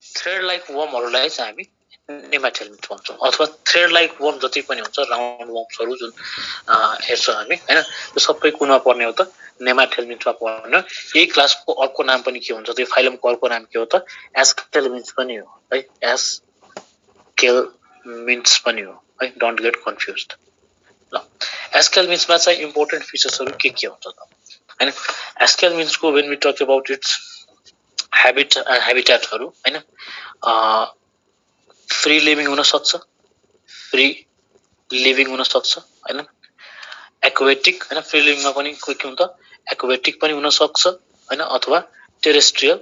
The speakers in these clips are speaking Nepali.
थ्रेड लाइक वर्महरूलाई चाहिँ हामी नेमाटोड भन्छौँ अथवा थ्रेड लाइक वर्म जति पनि हुन्छ राउन्ड वर्म्सहरू जुन हेर्छौँ हामी हैन त्यो सबै कुनमा पर्ने हो त नेमाटोडमा पर्ने यही क्लासको अर्को नाम पनि के हुन्छ त्यो फाइलमको अर्को नाम के हो त एस्केलमिन्स पनि हो है एस्केलमिन्स पनि हो है डोन्ट गेट कन्फ्युज्ड ल एस्केलमिन्समा चाहिँ इम्पोर्टेन्ट फिचर्सहरू के हुन्छ त हैन एस्केलमिन्सको when we talk about its हैबिटेटहरु हैन फ्री लिभिङ हुन सक्छ फ्री लिभिङ हुन सक्छ हैन एक्वेटिक हैन फ्री लिभिङमा पनि के हुन्छ एक्वेटिक पनि हुन सक्छ हैन अथवा टेरेस्ट्रियल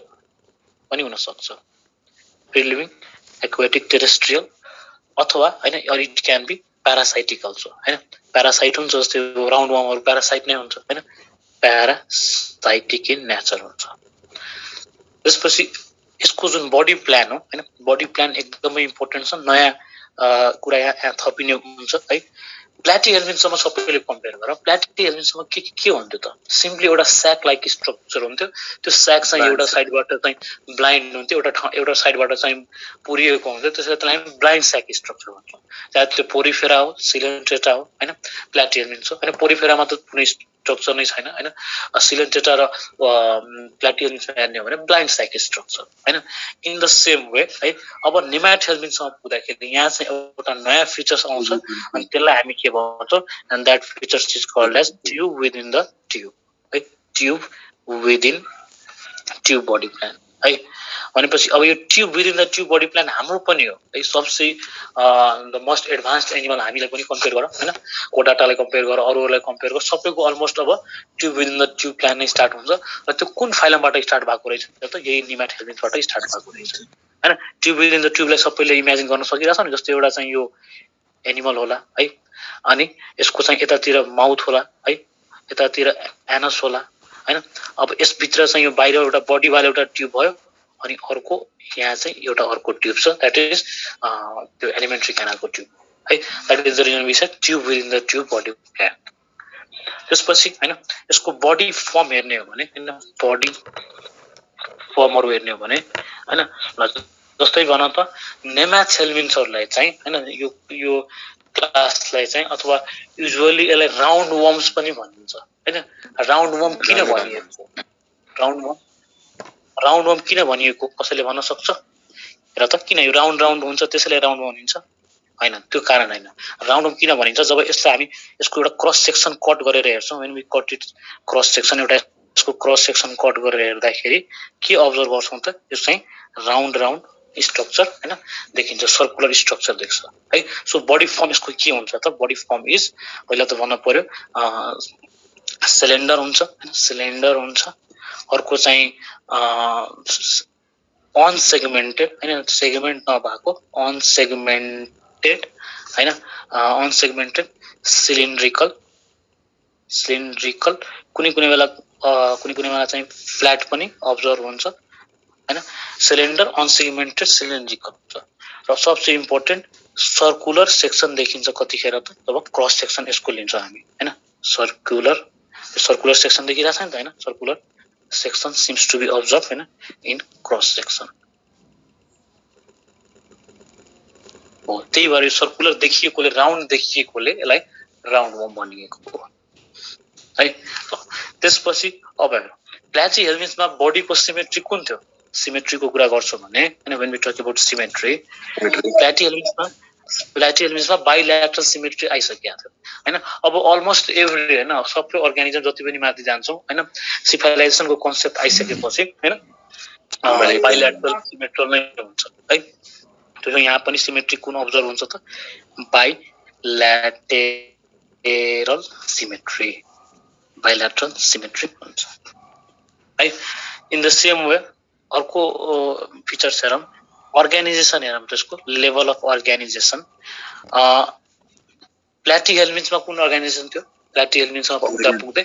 पनि हुन सक्छ फ्री लिभिङ एक्वेटिक टेरेस्ट्रियल अथवा हैन और it can be parasitic also हैन प्यारासाइट हुन्छ जस्तै राउन्ड वर्महरु प्यारासाइट नै हुन्छ हैन प्यारासाइटिक इन नेचर हुन्छ त्यसपछि यसको जुन बडी प्लान हो हैन बडी प्लान एकदमै इम्पोर्टेन्ट छ नयाँ कुरा यहाँ थपिने हुन्छ है प्लाटिहेल्मिन्थसँग सबैले कम्पेयर गर प्लाटिहेल्मिन्थसँग के हुन्थ्यो त सिम्पली एउटा स्याक लाइक स्ट्रक्चर हुन्थ्यो त्यो स्याक चाहिँ एउटा साइडबाट चाहिँ ब्लाइन्ड हुन्थ्यो एउटा साइडबाट चाहिँ पुरिएको हुन्थ्यो त्यसैले त्यसलाई ब्लाइन्ड स्याक स्ट्रक्चर भन्छौँ चाहे त्यो पोरिफेरा हो सिलेन्ट्रेटा हो हैन प्लाटिहेल्मिन्थ हो हैन पोरिफेरामा त कुनै स्ट्रक्चर नै छैन हैन सिलेन्ट्रेटा र प्लाटिहेल्मिन्थमा हेर्ने हो भने ब्लाइन्ड स्याक स्ट्रक्चर हैन इन द सेम वे है अब नेमाटोहेल्मिन्थसँग पुग्दाखेरि यहाँ चाहिँ एउटा नयाँ फिचर्स आउँछ अनि त्यसलाई हामी के भन्छौँ and that features is called as tube within the tube है tube within tube body plan है भनेपछि अब यो tube within the tube body plan हाम्रो पनि हो है सबसे द मोस्ट एडभान्स्ड एनिमल हामीलाई पनि कम्पेयर गर हैन कोडाटालाई कम्पेयर गर अरूहरूलाई कम्पेयर गर सबैको अलमोस्ट अब tube within the tube plan नै स्टार्ट हुन्छ र त्यो कुन फाइलमबाट स्टार्ट भएको रहेछ त यही नेमाटोहेल्मिन्थबाट स्टार्ट भएको रहेछ हैन ट्यूब विदिन द ट्यूबलाई सबैले इमेजिन गर्न सकिरहेछ नि जस्तै एउटा चाहिँ यो एनिमल होला है अनि यसको चाहिँ यतातिर माउथ होला है यतातिर एनस होला हैन अब यस भित्र चाहिँ यो बाहिर एउटा बडी वाला एउटा ट्यूब भयो अनि अर्को यहाँ चाहिँ एउटा अर्को ट्यूब छ दैट इज त्यो एलिमेन्ट्री क्यानलको ट्यूब है that is the reason we say tube within the tube body plan त्यसपछि हैन यसको बडी फर्म हेर्ने हो भने हैन बडी फर्महरु हेर्ने हो भने हैन जस्तै भन त नेमाटोहेल्मिन्थहरुलाई चाहिँ हैन यो क्लासलाई चाहिँ अथवा युजुअली यसलाई राउन्ड वर्म्स पनि भनिन्छ हैन राउन्ड वर्म किन भनिएको राउन्ड वर्म किन भनिएको कसैले भन्न सक्छ र त किन यो राउन्ड हुन्छ त्यसैले राउन्ड वर्म भनिन्छ हैन त्यो कारण हैन राउन्ड वर्म किन भनिन्छ जब यसलाई हामी यसको एउटा क्रस सेक्सन कट गरेर हेर्छौं when we cut it cross section एउटा यसको क्रस सेक्सन कट गरेर हेर्दाखेरि के अब्जर्भ गर्छौं त यो चाहिँ राउन्ड स्ट्रक्चर हैन देखिन्छ सर्कुलर स्ट्रक्चर देख्छ है सो बडी फर्म यसको के हुन्छ त बडी फर्म इज पहिला त भन्न पर्यो सिलिन्डर हुन्छ अर्को चाहिँ अनसेगमेन्टेड हैन सेगमेन्ट नभएको अनसेगमेन्टेड हैन अनसेगमेन्टेड सिलिन्ड्रिकल कुनै बेला चाहिँ फ्ल्याट पनि अब्जर्भ हुन्छ हैन सिलिन्डर अनसेगमेन्टेड सिलिन्ड्रिकल हुन्छ र सबसे इम्पोर्टेन्ट सर्कुलर सेक्सन देखिन्छ कतिखेर त जब क्रस सेक्सन यसको लिन्छौं हामी हैन सर्कुलर सेक्सन देखिरहेछ नि त हैन circular section seems to be observed in cross section हो त्यही भएर सर्कुलर देखिएकोले राउन्ड देखिएकोले यसलाई राउन्ड वर्म भनिएको हो है त्यसपछि अब प्लाटिहेल्मिन्थमा बडीको सिमेट्री कुन थियो सिमेट्रीको कुरा गर्छौं भने हैन when we talk about symmetry प्लाटिहेल्मिन्थमा बाइल्याटरल सिमेट्री आइसकेको थियो हैन अब अलमोस्ट एभ्री हैन सबै अर्गानिजम जति पनि माथि जान्छौं हैन सिफाइलाइजेसनको कन्सेप्ट आइसकेपछि हैन बाइल्याटरल सिमेट्री नै हुन्छ है त्यो यहाँ पनि सिमेट्री कुन अब्जर्भ हुन्छ त बाइल्याटरल सिमेट्री हुन्छ है इन द सेम वे अर्को फिचर्स हेरौं अर्गानाइजेसन हेरौं त्यसको लेभल अफ अर्गानाइजेसन प्लाटिहेल्मिन्थमा कुन अर्गानाइजेसन थियो प्लाटिहेल्मिन्थमा पुग्दै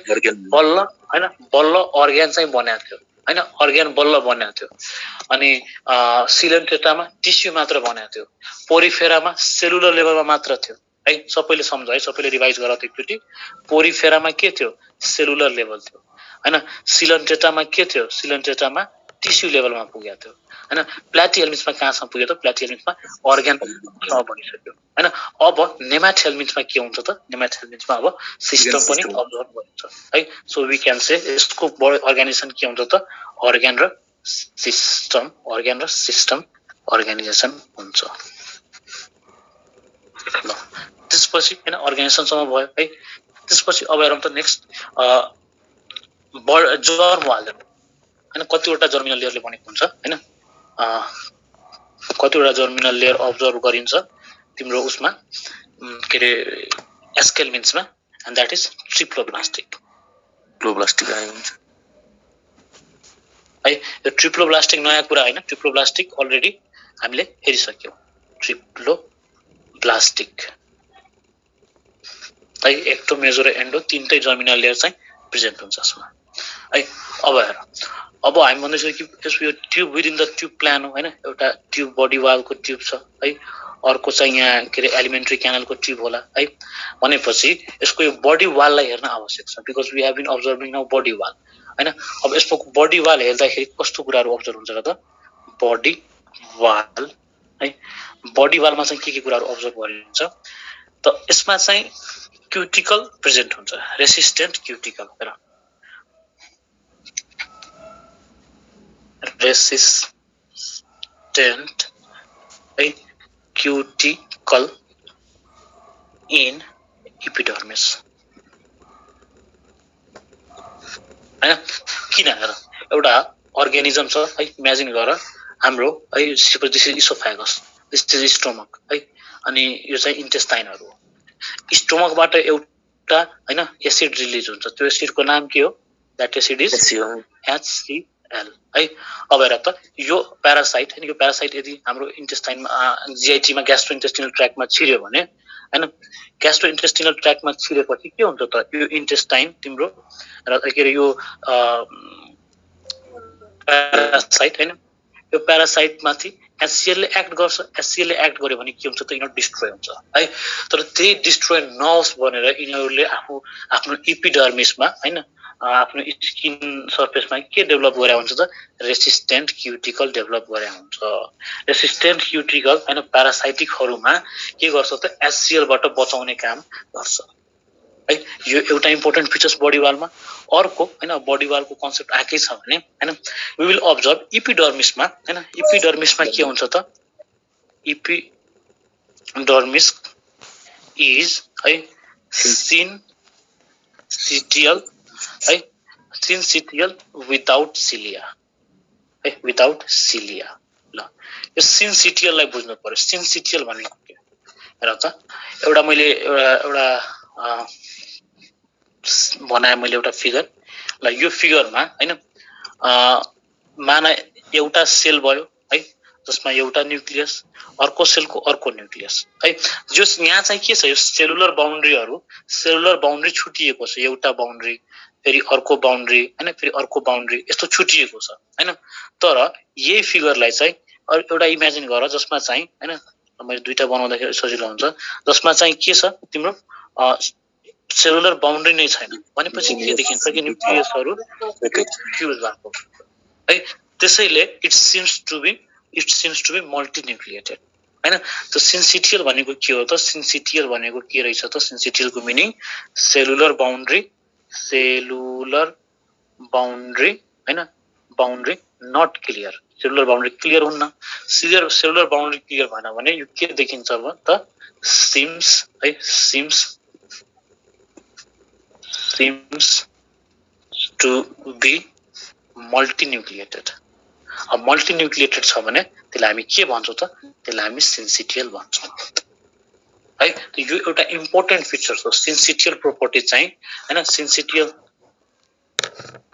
बल्ल अर्गान चाहिँ बन्याएको थियो हैन अर्गान बल्ल बन्याएको थियो अनि सिलेन्ट्रेटामा टिस्यु मात्र बन्याएको थियो पोरिफेरामा सेलुलर लेभलमा मात्र थियो है सबैले सम्झ है सबैले रिभाइज गर एकचोटी पोरिफेरामा के थियो सेलुलर लेभल थियो हैन सिलेन्ट्रेटामा के थियो सिलेन्ट्रेटामा टिस्यु लेभलमा पुगेको थियो हैन प्लाटिहेल्मिन्थ्समा कहाँसम्म पुग्यो त प्लाटिहेल्मिन्थ्समा अर्गानसम्म बढिसक्यो हैन अब नेमाथेल्मिन्थ्समा के हुन्छ त नेमाथेल्मिन्थ्समा अब सिस्टम पनि अब्जर्भ गरिन्छ है सो वी क्यान से यसको अर्गानाइजेसन के हुन्छ त अर्गान र सिस्टम अर्गानाइजेसन हुन्छ ल त्यसपछि हैन अर्गानाइजेसनसम्म भयो है त्यसपछि अब हेरौँ त नेक्स्ट जर्म वाल हैन कतिवटा जर्मिनल लेयरले बनेको हुन्छ हैन कतिवटा जर्मिनल लेयर अब्जर्भ गरिन्छ तिम्रो उसमा के रे एस्केलमिन्थ्समा एन्ड दैट इज ट्रिप्लोब्लास्टिक आइन्छ है यो ट्रिप्लोब्लास्टिक नयाँ कुरा हैन ट्रिप्लोब्लास्टिक अलरेडी हामीले हेरिसक्यौं ट्रिप्लोब्लास्टिक है एक्टो मेजो र एन्डो तीनटै जर्मिनल लेयर चाहिँ प्रेजेन्ट हुन्छ यसमा है अब हेर अब हामी भन्दैछौँ कि यसको यो tube within the tube plan हो हैन एउटा ट्युब बडी वालको ट्युब छ है अर्को चाहिँ यहाँ के रे एलिमेन्ट्री क्यानलको ट्युब होला है भनेपछि यसको यो बडी वाललाई हेर्न आवश्यक छ because we have been observing now body wall हैन अब यसको बडी वाल हेर्दाखेरि कस्तो कुराहरु अब्जर्भ हुन्छ र त बडी वाल है बडी वालमा चाहिँ के कुराहरु अब्जर्भ गरिन्छ त यसमा चाहिँ क्युटिकल प्रेजेन्ट हुन्छ रेसिस्टेन्ट क्युटिकल हेर रेसिस्टेन्ट है क्युटिकल इन एपिडर्मिस हैन किन हेर एउटा अर्गानिजम छ है इमेजिन गर हाम्रो है this is oesophagus this is stomach है अनि यो चाहिँ इन्टेस्टाइनहरु हो स्टोमकबाट एउटा हैन एसिड रिलिज हुन्छ त्यो एसिडको नाम के हो दैट एसिड इज HCl है अब हेर त यो प्यारासाइट हैन यो प्यारासाइट यदि हाम्रो इन्टेस्टाइनमा जीआईटी मा ग्यास्ट्रोइन्टेस्टिनल ट्र्याकमा छिर्यो भने हैन ग्यास्ट्रोइन्टेस्टिनल ट्र्याकमा छिरेपछि के हुन्छ त यो इन्टेस्टाइन तिम्रो र के रे यो प्यारासाइट हैन यो प्यारासाइट माथि HCl ले एक्ट गर्छ HCl ले एक्ट गर्यो भने के हुन्छ त यिनीहरु डिस्ट्रोय हुन्छ है तर त्यही डिस्ट्रोय नहोस् भनेर यिनीहरुले आफ्नो एपिडर्मिसमा हैन आफ्नो स्किन सर्फेसमा के डेभलप गरे हुन्छ त रेसिस्टेन्ट क्युटिकल डेभलप गरे हुन्छ रेसिस्टेन्ट क्युटिकल हैन प्यारासाइटिकहरुमा के गर्छ त HCl बाट बचाउने काम गर्छ है यो एउटा इम्पोर्टेन्ट फिचर्स बडी वालमा अर्को हैन बडी वालको कन्सेप्ट आकै छ भने हैन वी विल अब्जर्भ एपिडर्मिसमा हैन एपिडर्मिसमा के हुन्छ त एपिडर्मिस इज है सिन्सिटियल विदाउट सिलिया है विदाउट सिलिया ल यो सिन्सिटियललाई बुझ्नु पर्यो सिन्सिटियल भनेको के हेर त एउटा मैले एउटा बनाए मैले एउटा फिगर ल यो फिगरमा हैन माना एउटा सेल भयो है जसमा एउटा न्यूक्लियस अर्को सेलको अर्को न्यूक्लियस है जो यहाँ चाहिँ के छ यो सेलुलर बाउन्ड्री छुटिएको छ एउटा बाउन्ड्री फेरि अर्को बाउन्ड्री हैन फेरि अर्को बाउन्ड्री यस्तो छुटिएको छ हैन तर यही फिगरलाई चाहिँ एउटा इमेजिन गर जसमा चाहिँ हैन मैले दुईटा बनाउँदाखेरि सजिलो हुन्छ जसमा चाहिँ के छ तिम्रो सेलुलर बाउन्ड्री नै छैन भनेपछि के देखिन्छ कि न्यूक्लियसहरु फ्युज भएको है त्यसैले इट सिम्स टु बी मल्टिन्युक्लिएटेड हैन त सिन्सिटियल भनेको के हो त सिन्सिटियल भनेको के रहेछ त सिन्सिटियलको मिनिङ सेलुलर बाउन्ड्री हैन boundary not clear cellular boundary clear हुन्न सेलुलर बाउन्ड्री क्लियर भएन भने यो के देखिन्छ त सिम्स टु बी मल्टिन्युक्लिएटेड अब मल्टिन्युक्लिएटेड छ भने त्यसलाई हामी के भन्छौं त त्यसलाई हामी सिन्सिटियल भन्छौं है यो एउटा इम्पोर्टेन्ट फिचर हो सिन्सिटियल प्रोपर्टी चाहिँ हैन सिन्सिटियल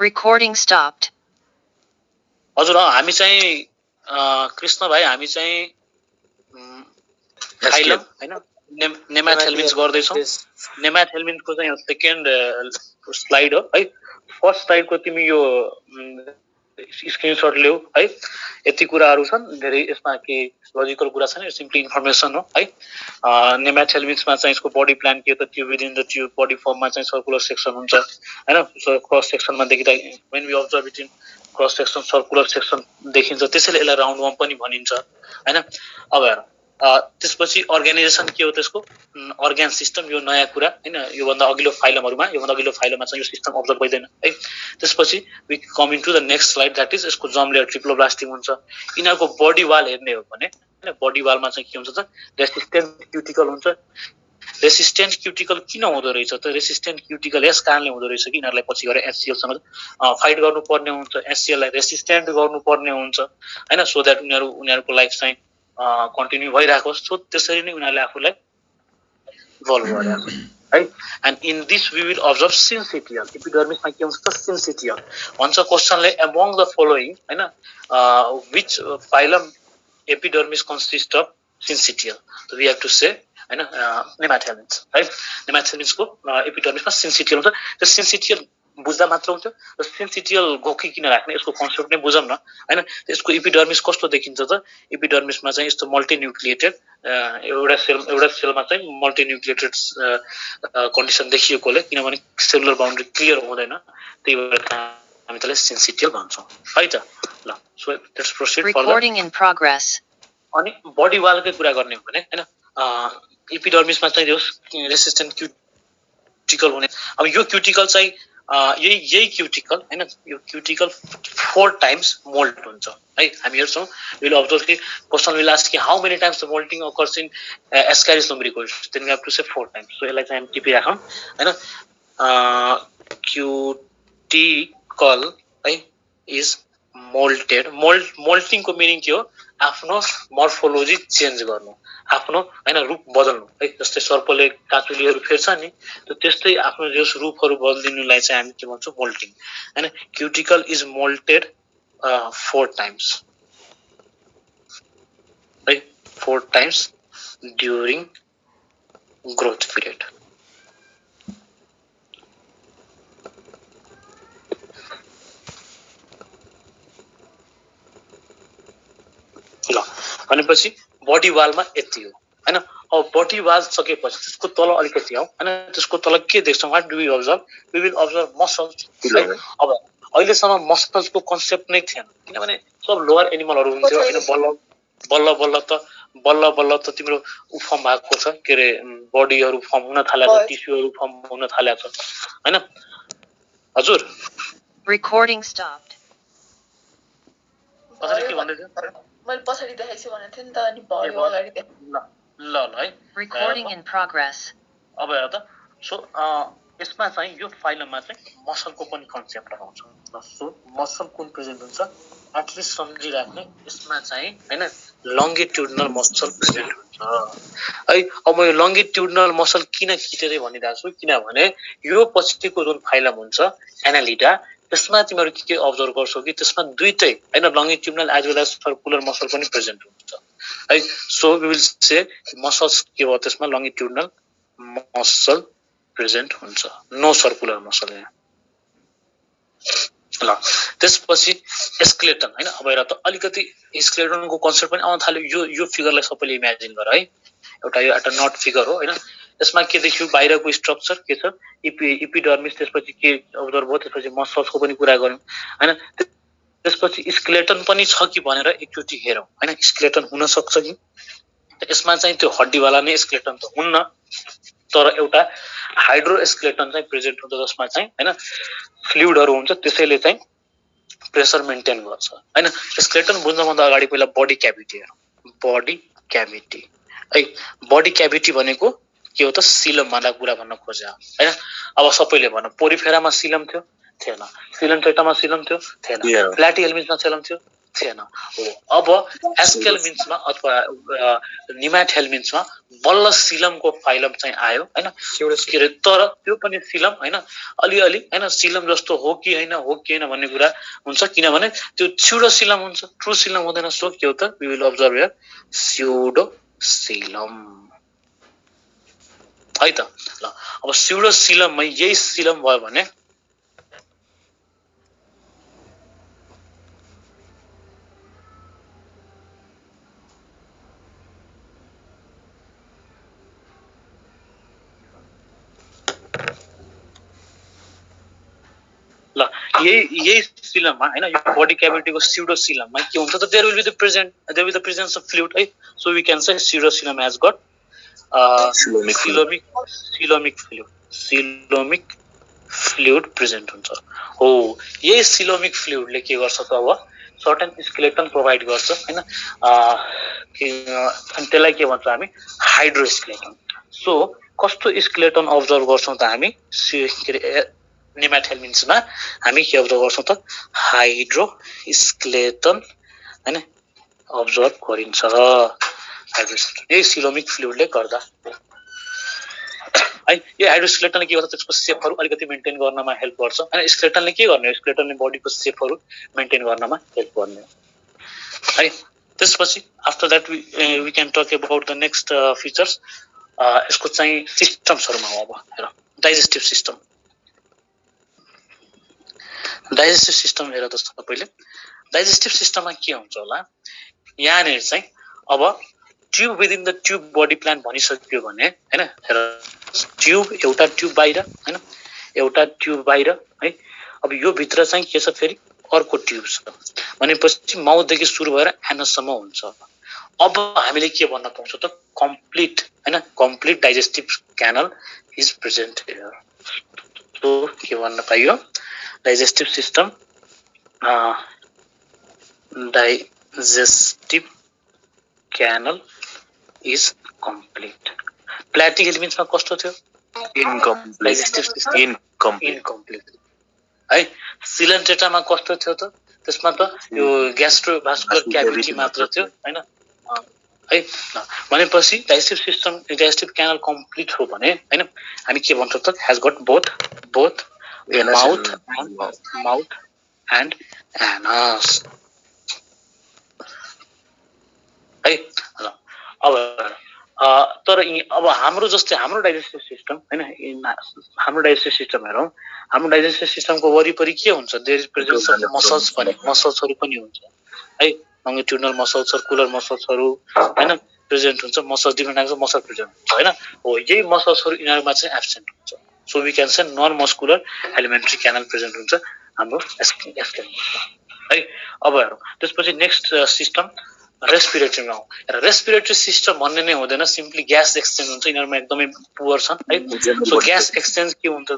रिकर्डिङ स्टप्ड हजुर हामी चाहिँ कृष्ण भाइ हामी चाहिँ फाइलम हैन नेमाथेल्मिन्स गर्दै छौं नेमाथेल्मिन्सको चाहिँ सेकेन्ड स्लाइड हो है फर्स्ट स्लाइडको तिमी यो स्क्रिनशट ल्याऊ है यति कुराहरु छन् धेरै यसमा के लजिकल कुरा छैन यो सिम्पली इन्फर्मेसन हो है नेमाथेल्मिन्समा चाहिँ यसको बडी प्लान के त tube within the tube body फर्ममा चाहिँ सर्कुलर सेक्सन हुन्छ हैन क्रस सेक्सनमा देखिदा when we observe it in cross section circular section देखिन्छ, त्यसैले यसलाई राउन्ड वर्म पनि भनिन्छ हैन। अब हेर त्यसपछि अर्गानाइजेसन के हो त्यसको, अर्गान सिस्टम, यो नयाँ कुरा हैन। योभन्दा अघिल्लो फाइलमहरुमा चाहिँ यो सिस्टम अब्जर्भ भइदैन है। त्यसपछि we come into the next slide, that is यसको जर्म लेयर ट्रिप्लोब्लास्टिक हुन्छ। यिनीहरुको बडी वाल हेर्ने हो भने हैन, बडी वालमा चाहिँ के हुन्छ त, रेसिस्टेन्ट क्युटिकल हुन्छ। रेसिस्टेन्ट क्युटिकल किन हुँदो रहेछ त? रेसिस्टेन्ट क्युटिकल यस कारणले हुँदो रहेछ कि यिनीहरुलाई पछि गएर एचसीएल सँग फाइट गर्नुपर्ने हुन्छ, एचसीएल लाई रेसिस्टेन्ट गर्नुपर्ने हुन्छ हैन, सो दैट उनीहरुको लाइफ चाहिँ कन्टिन्यू भइराखोस्। सो त्यसरी नै उनीहरुले आफूलाई इभल्भ गरेको है। And in this we will observe syncytial. एपिडर्मिसमा के हुन्छ त, सिन्सिटियल भन्छ क्वेशनले, एमङ द फलोइङ हैन which phylum epidermis consist of syncytial, we have to say हैन नेमाथेलिन्स है। नेमाथेलिन्सको एपिडर्मिसमा सिन्सिटियल हुन्छ। त्यो सिन्सिटियल बुझ्दा मात्र हुन्छ। र सिन्सिटियल घोकी किन राख्ने, यसको कन्सेप्ट नै बुझौँ न हैन। यसको एपिडर्मिस कस्तो देखिन्छ त, एपिडर्मिसमा चाहिँ यस्तो मल्टिन्युक्लिएटेड एउटा सेलमा चाहिँ मल्टिन्युक्लिएटेड कन्डिसन देखिएकोले, किनभने सेलुलर बाउन्ड्री क्लियर हुँदैन, त्यही भएर हामी त्यसलाई सिन्सिटियल भन्छौँ है त। ल so let's processed further. Recording in progress. अनि बडी वालकै कुरा गर्ने हो भने हैन, एपिडर्मिसमा चाहिँ यो रेसिस्टेन्ट क्युटिकल हुने। अब यो क्युटिकल चाहिँ यही क्युटिकल हैन, यो क्युटिकल 4 टाइम्स मोल्ट हुन्छ है। हामी हेर्छौं, विल अब्जर्भ कि क्वेशन विल आस्क कि how many times the molting occurs in Ascaris lumbricoides, then we have to say 4 times. So यसलाई चाहिँ हामी टिपी राखौं हैन। क्युटिकल है इज मोल्टेड। मोल्टिङको मिनिङ के हो, आफ्नो मर्फोलोजी चेन्ज गर्नु, आफ्नो हैन रूप बदल्नु है। जस्तै सर्पले काँचुलीहरु फेर्छ नि, त्यो त्यस्तै आफ्नो जस रूपहरु बदलिनुलाई चाहिँ हामी के भन्छौं, मोल्टिङ हैन। क्युटिकल इज मोल्टेड 4 टाइम्स है, 4 टाइम्स ड्युरिङ ग्रोथ पिरियड। ल भनेपछि बडी वालमा यति हो हैन। अब बडी वाल सकेपछि त्यसको तल अलिकति आऊ हैन। त्यसको तल के देख्छौं, what do we observe, we will observe muscles. अब अहिलेसम्म मसल्सको कन्सेप्ट नै थिएन, किनभने सब लोअर एनिमलहरु हुन्थ्यो हैन। बल्ल बल्ल त तिम्रो फर्म भएको छ, के रे बडीहरु फर्म हुन थालेको छ, टिस्युहरु फर्म हुन थालेको छ हैन। हजुर Recording stopped. हजुर के भन्दै थियो? मैले पछाडी देखाइछु भनेको थिएँ नि त, अनि भयो अगाडि देख। ल है, Recording in progress. अब हेर त। सो यसमा चाहिँ यो फाइलममा चाहिँ मसलको पनि कन्सेप्ट आउँछ। सो मसल कुन प्रेजेन्ट हुन्छ एटलिस्ट सम्झिराख्ने, यसमा चाहिँ हैन लंगिट्युडिनल मसल प्रेजेन्ट हुन्छ है। अब यो लंगिट्युडिनल मसल किन खिचेरै भनिरहेको छु, किनभने यो पछिको जुन फाइलम हुन्छ एनालिडा, त्यसमा तिमीहरु के अब्जर्भ गर्छौ कि त्यसमा दुईटै हैन longitudinal as well as circular muscle पनि प्रेजेन्ट हुन्छ है। So we will say muscles के हो त्यसमा, लंगिट्युडिनल मसल प्रेजेन्ट हुन्छ, नो सर्कुलर मसल यहाँ। ल त्यसपछि स्केलेटन हैन। अब हेर त अलिकति स्केलेटनको कन्सेप्ट पनि आउन थाल्यो। यो फिगरलाई सबैले इमेजिन गर है, एउटा यो एउटा नट फिगर हो हैन। यसमा के देखियो, बाहिरको स्ट्रक्चर के छ, एपिडर्मिस, त्यसपछि के अब्जर्भ भयो, त्यसपछि मसल्सको पनि कुरा गर्यौं हैन। त्यसपछि स्केलेटन पनि छ कि भनेर एकचोटी हेरौं हैन। स्केलेटन हुन सक्छ कि, यसमा चाहिँ त्यो हड्डीवाला नै स्केलेटन त हुन्न, तर एउटा हाइड्रोस्केलेटन चाहिँ प्रेजेन्ट हुन्छ, जसमा चाहिँ हैन फ्लुइडहरु हुन्छ, त्यसैले चाहिँ प्रेसर मेन्टेन गर्छ हैन। स्केलेटन बुझ्न भन्दा अगाडि पहिला बडी क्याभिटी हेरौं। बडी क्याभिटी है, बडी क्याभिटी भनेको के हो त, सिलम भन्दा कुरा भन्न खोजे हैन। अब सबैले भन, पोरिफेरामा सिलम थियो थिएन, सिलम चेटामा सिलम थियो थिएन, प्लाटिहेल्मिन्समा सिलम थियो थिएन। हो अब एस्केलमिन्समा अथवा निमाथेल्मिन्समा बल्ल सिलमको फाइलम चाहिँ आयो हैन। के रे, तर त्यो पनि सिलम हैन, अलिअलि हैन, सिलम जस्तो हो कि हैन भन्ने कुरा हुन्छ, किनभने त्यो स्यूडो सिलम हुन्छ, ट्रु सिलम हुँदैन। सो के हो त, we will observe here pseudocoelom है त। ल अब स्यूडो सिलममै यही सिलम भयो भने ल यही सिलममा हैन यो बडी क्याभिटीको स्युडोसिलममा के हुन्छ त there will be the presence of fluid है so we can say pseudocoelom has gut coelomic fluid present हुन्छ हो यही सिलोमिक फ्लुइडले के गर्छ त अब सर्टेन स्केलेटन प्रोभाइड गर्छ हैन अनि त्यसलाई के भन्छ हामी हाइड्रोस्केलेटन सो कस्तो स्केलेटन अब्जर्भ गर्छौं त हामी नेमाथेल्मिन्समा हामी के अब्जर्भ गर्छौं त हाइड्रोस्केलेटन हैन अब्जर्भ गरिन्छ हाइड्रोस्केलेटन यही सिलोमिक फ्लुइडले गर्दा है यो हाइड्रोस्केलेटनले के गर्छ त्यसको सेपहरु अलिकति मेन्टेन गर्नमा हेल्प गर्छ हैन स्केलेटनले के गर्ने स्केलेटनले बडीको सेपहरु मेन्टेन गर्नमा हेल्प गर्ने है त्यसपछि after that we can talk about the next features यसको चाहिँ सिस्टम्सहरुमा हो अब हेर डाइजेस्टिभ सिस्टम हेर त तपाईले डाइजेस्टिभ सिस्टममा के हुन्छ होला यहाँनेर चाहिँ अब tube within the tube body plan भनिसक्यो भने हैन हेर ट्युब एउटा ट्युब बाहिर है अब यो भित्र चाहिँ के छ फेरि अर्को ट्युब छ भनेपछि माउथदेखि सुरु भएर एनससम्म हुन्छ अब हामीले के भन्न पाउँछौं त complete digestive canal is present here so के भन्न पाइयो digestive system digestive canal is complete प्लाटी एलिमेन्ट्समा कस्तो थियो इनकम्प्लिट है सिलेन्टेटामा कस्तो थियो त त्यसमा त यो ग्यास्ट्रोभास्कुलर क्याभिटी मात्र थियो हैन है भनेपछि डाइजेस्टिभ क्यानल कम्प्लिट हो भने हैन हामी के भन्छौं त has got both mouth and anus है अब तर अब हाम्रो डाइजेस्टिभ सिस्टम हैन हाम्रो डाइजेस्टिभ सिस्टम हेरौं हाम्रो डाइजेस्टिभ सिस्टमको वरिपरि के हुन्छ देयर इज प्रेजेन्स अफ मसल्सहरु पनि हुन्छ है लongitudinal मसल्स सर्कुलर मसल्सहरु हैन प्रेजेन्ट हुन्छ muscle different types of muscle present हुन्छ हैन हो यही मसल्सहरु यिनीहरुमा चाहिँ एब्सेन्ट हुन्छ so we can say non muscular elementary canal present हुन्छ हाम्रो एस्केन है अब हेरौं त्यसपछि नेक्स्ट सिस्टम रेस्पिरेटरीमा हो रेस्पिरेटरी सिस्टम भन्ने नै हुँदैन सिम्पली ग्यास एक्सचेन्ज हुन्छ यिनीहरुमा एकदमै पुअर छन् है सो ग्यास एक्सचेन्ज के हुन्छ त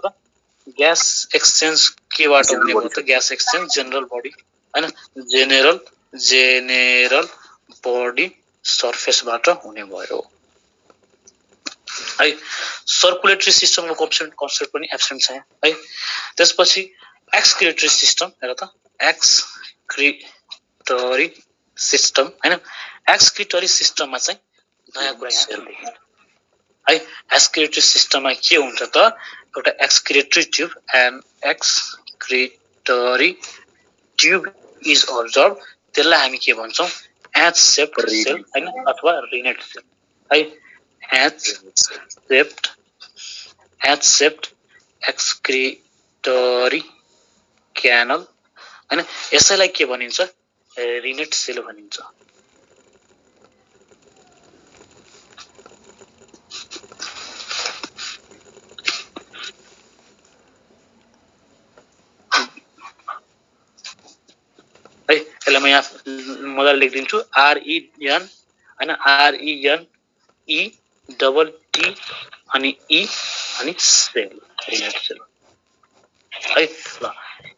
ग्यास एक्सचेन्ज केबाट हुने हो त ग्यास एक्सचेन्ज जनरल बडी हैन जेनेरल बडी सर्फेसबाट हुने भयो है सर्कुलेटरी सिस्टमको कन्सेप्ट पनि एब्सेन्ट छ है त्यसपछि एक्सक्रिटरी सिस्टम हेर त एक्सक्रिटरी सिस्टम हैन एक्सक्रिटरी सिस्टममा चाहिँ नयाँ कुरा यहाँ देखिन्छ है एक्सक्रिटरी सिस्टममा के हुन्छ त एउटा excretory tube and excretory tube is observe त्यसलाई हामी के भन्छौं एच सेप्ड सेल हैन अथवा रिनेट सेल है एच सेप्ड एक्सक्रिटरी क्यानल हैन यसैलाई के भनिन्छ रिनेट सेल भनिन्छ है यसलाई म यहाँ मजाले लेखिदिन्छु REN हैन REN E डबल T अनि E अनि सेल रिनेट सेल है ल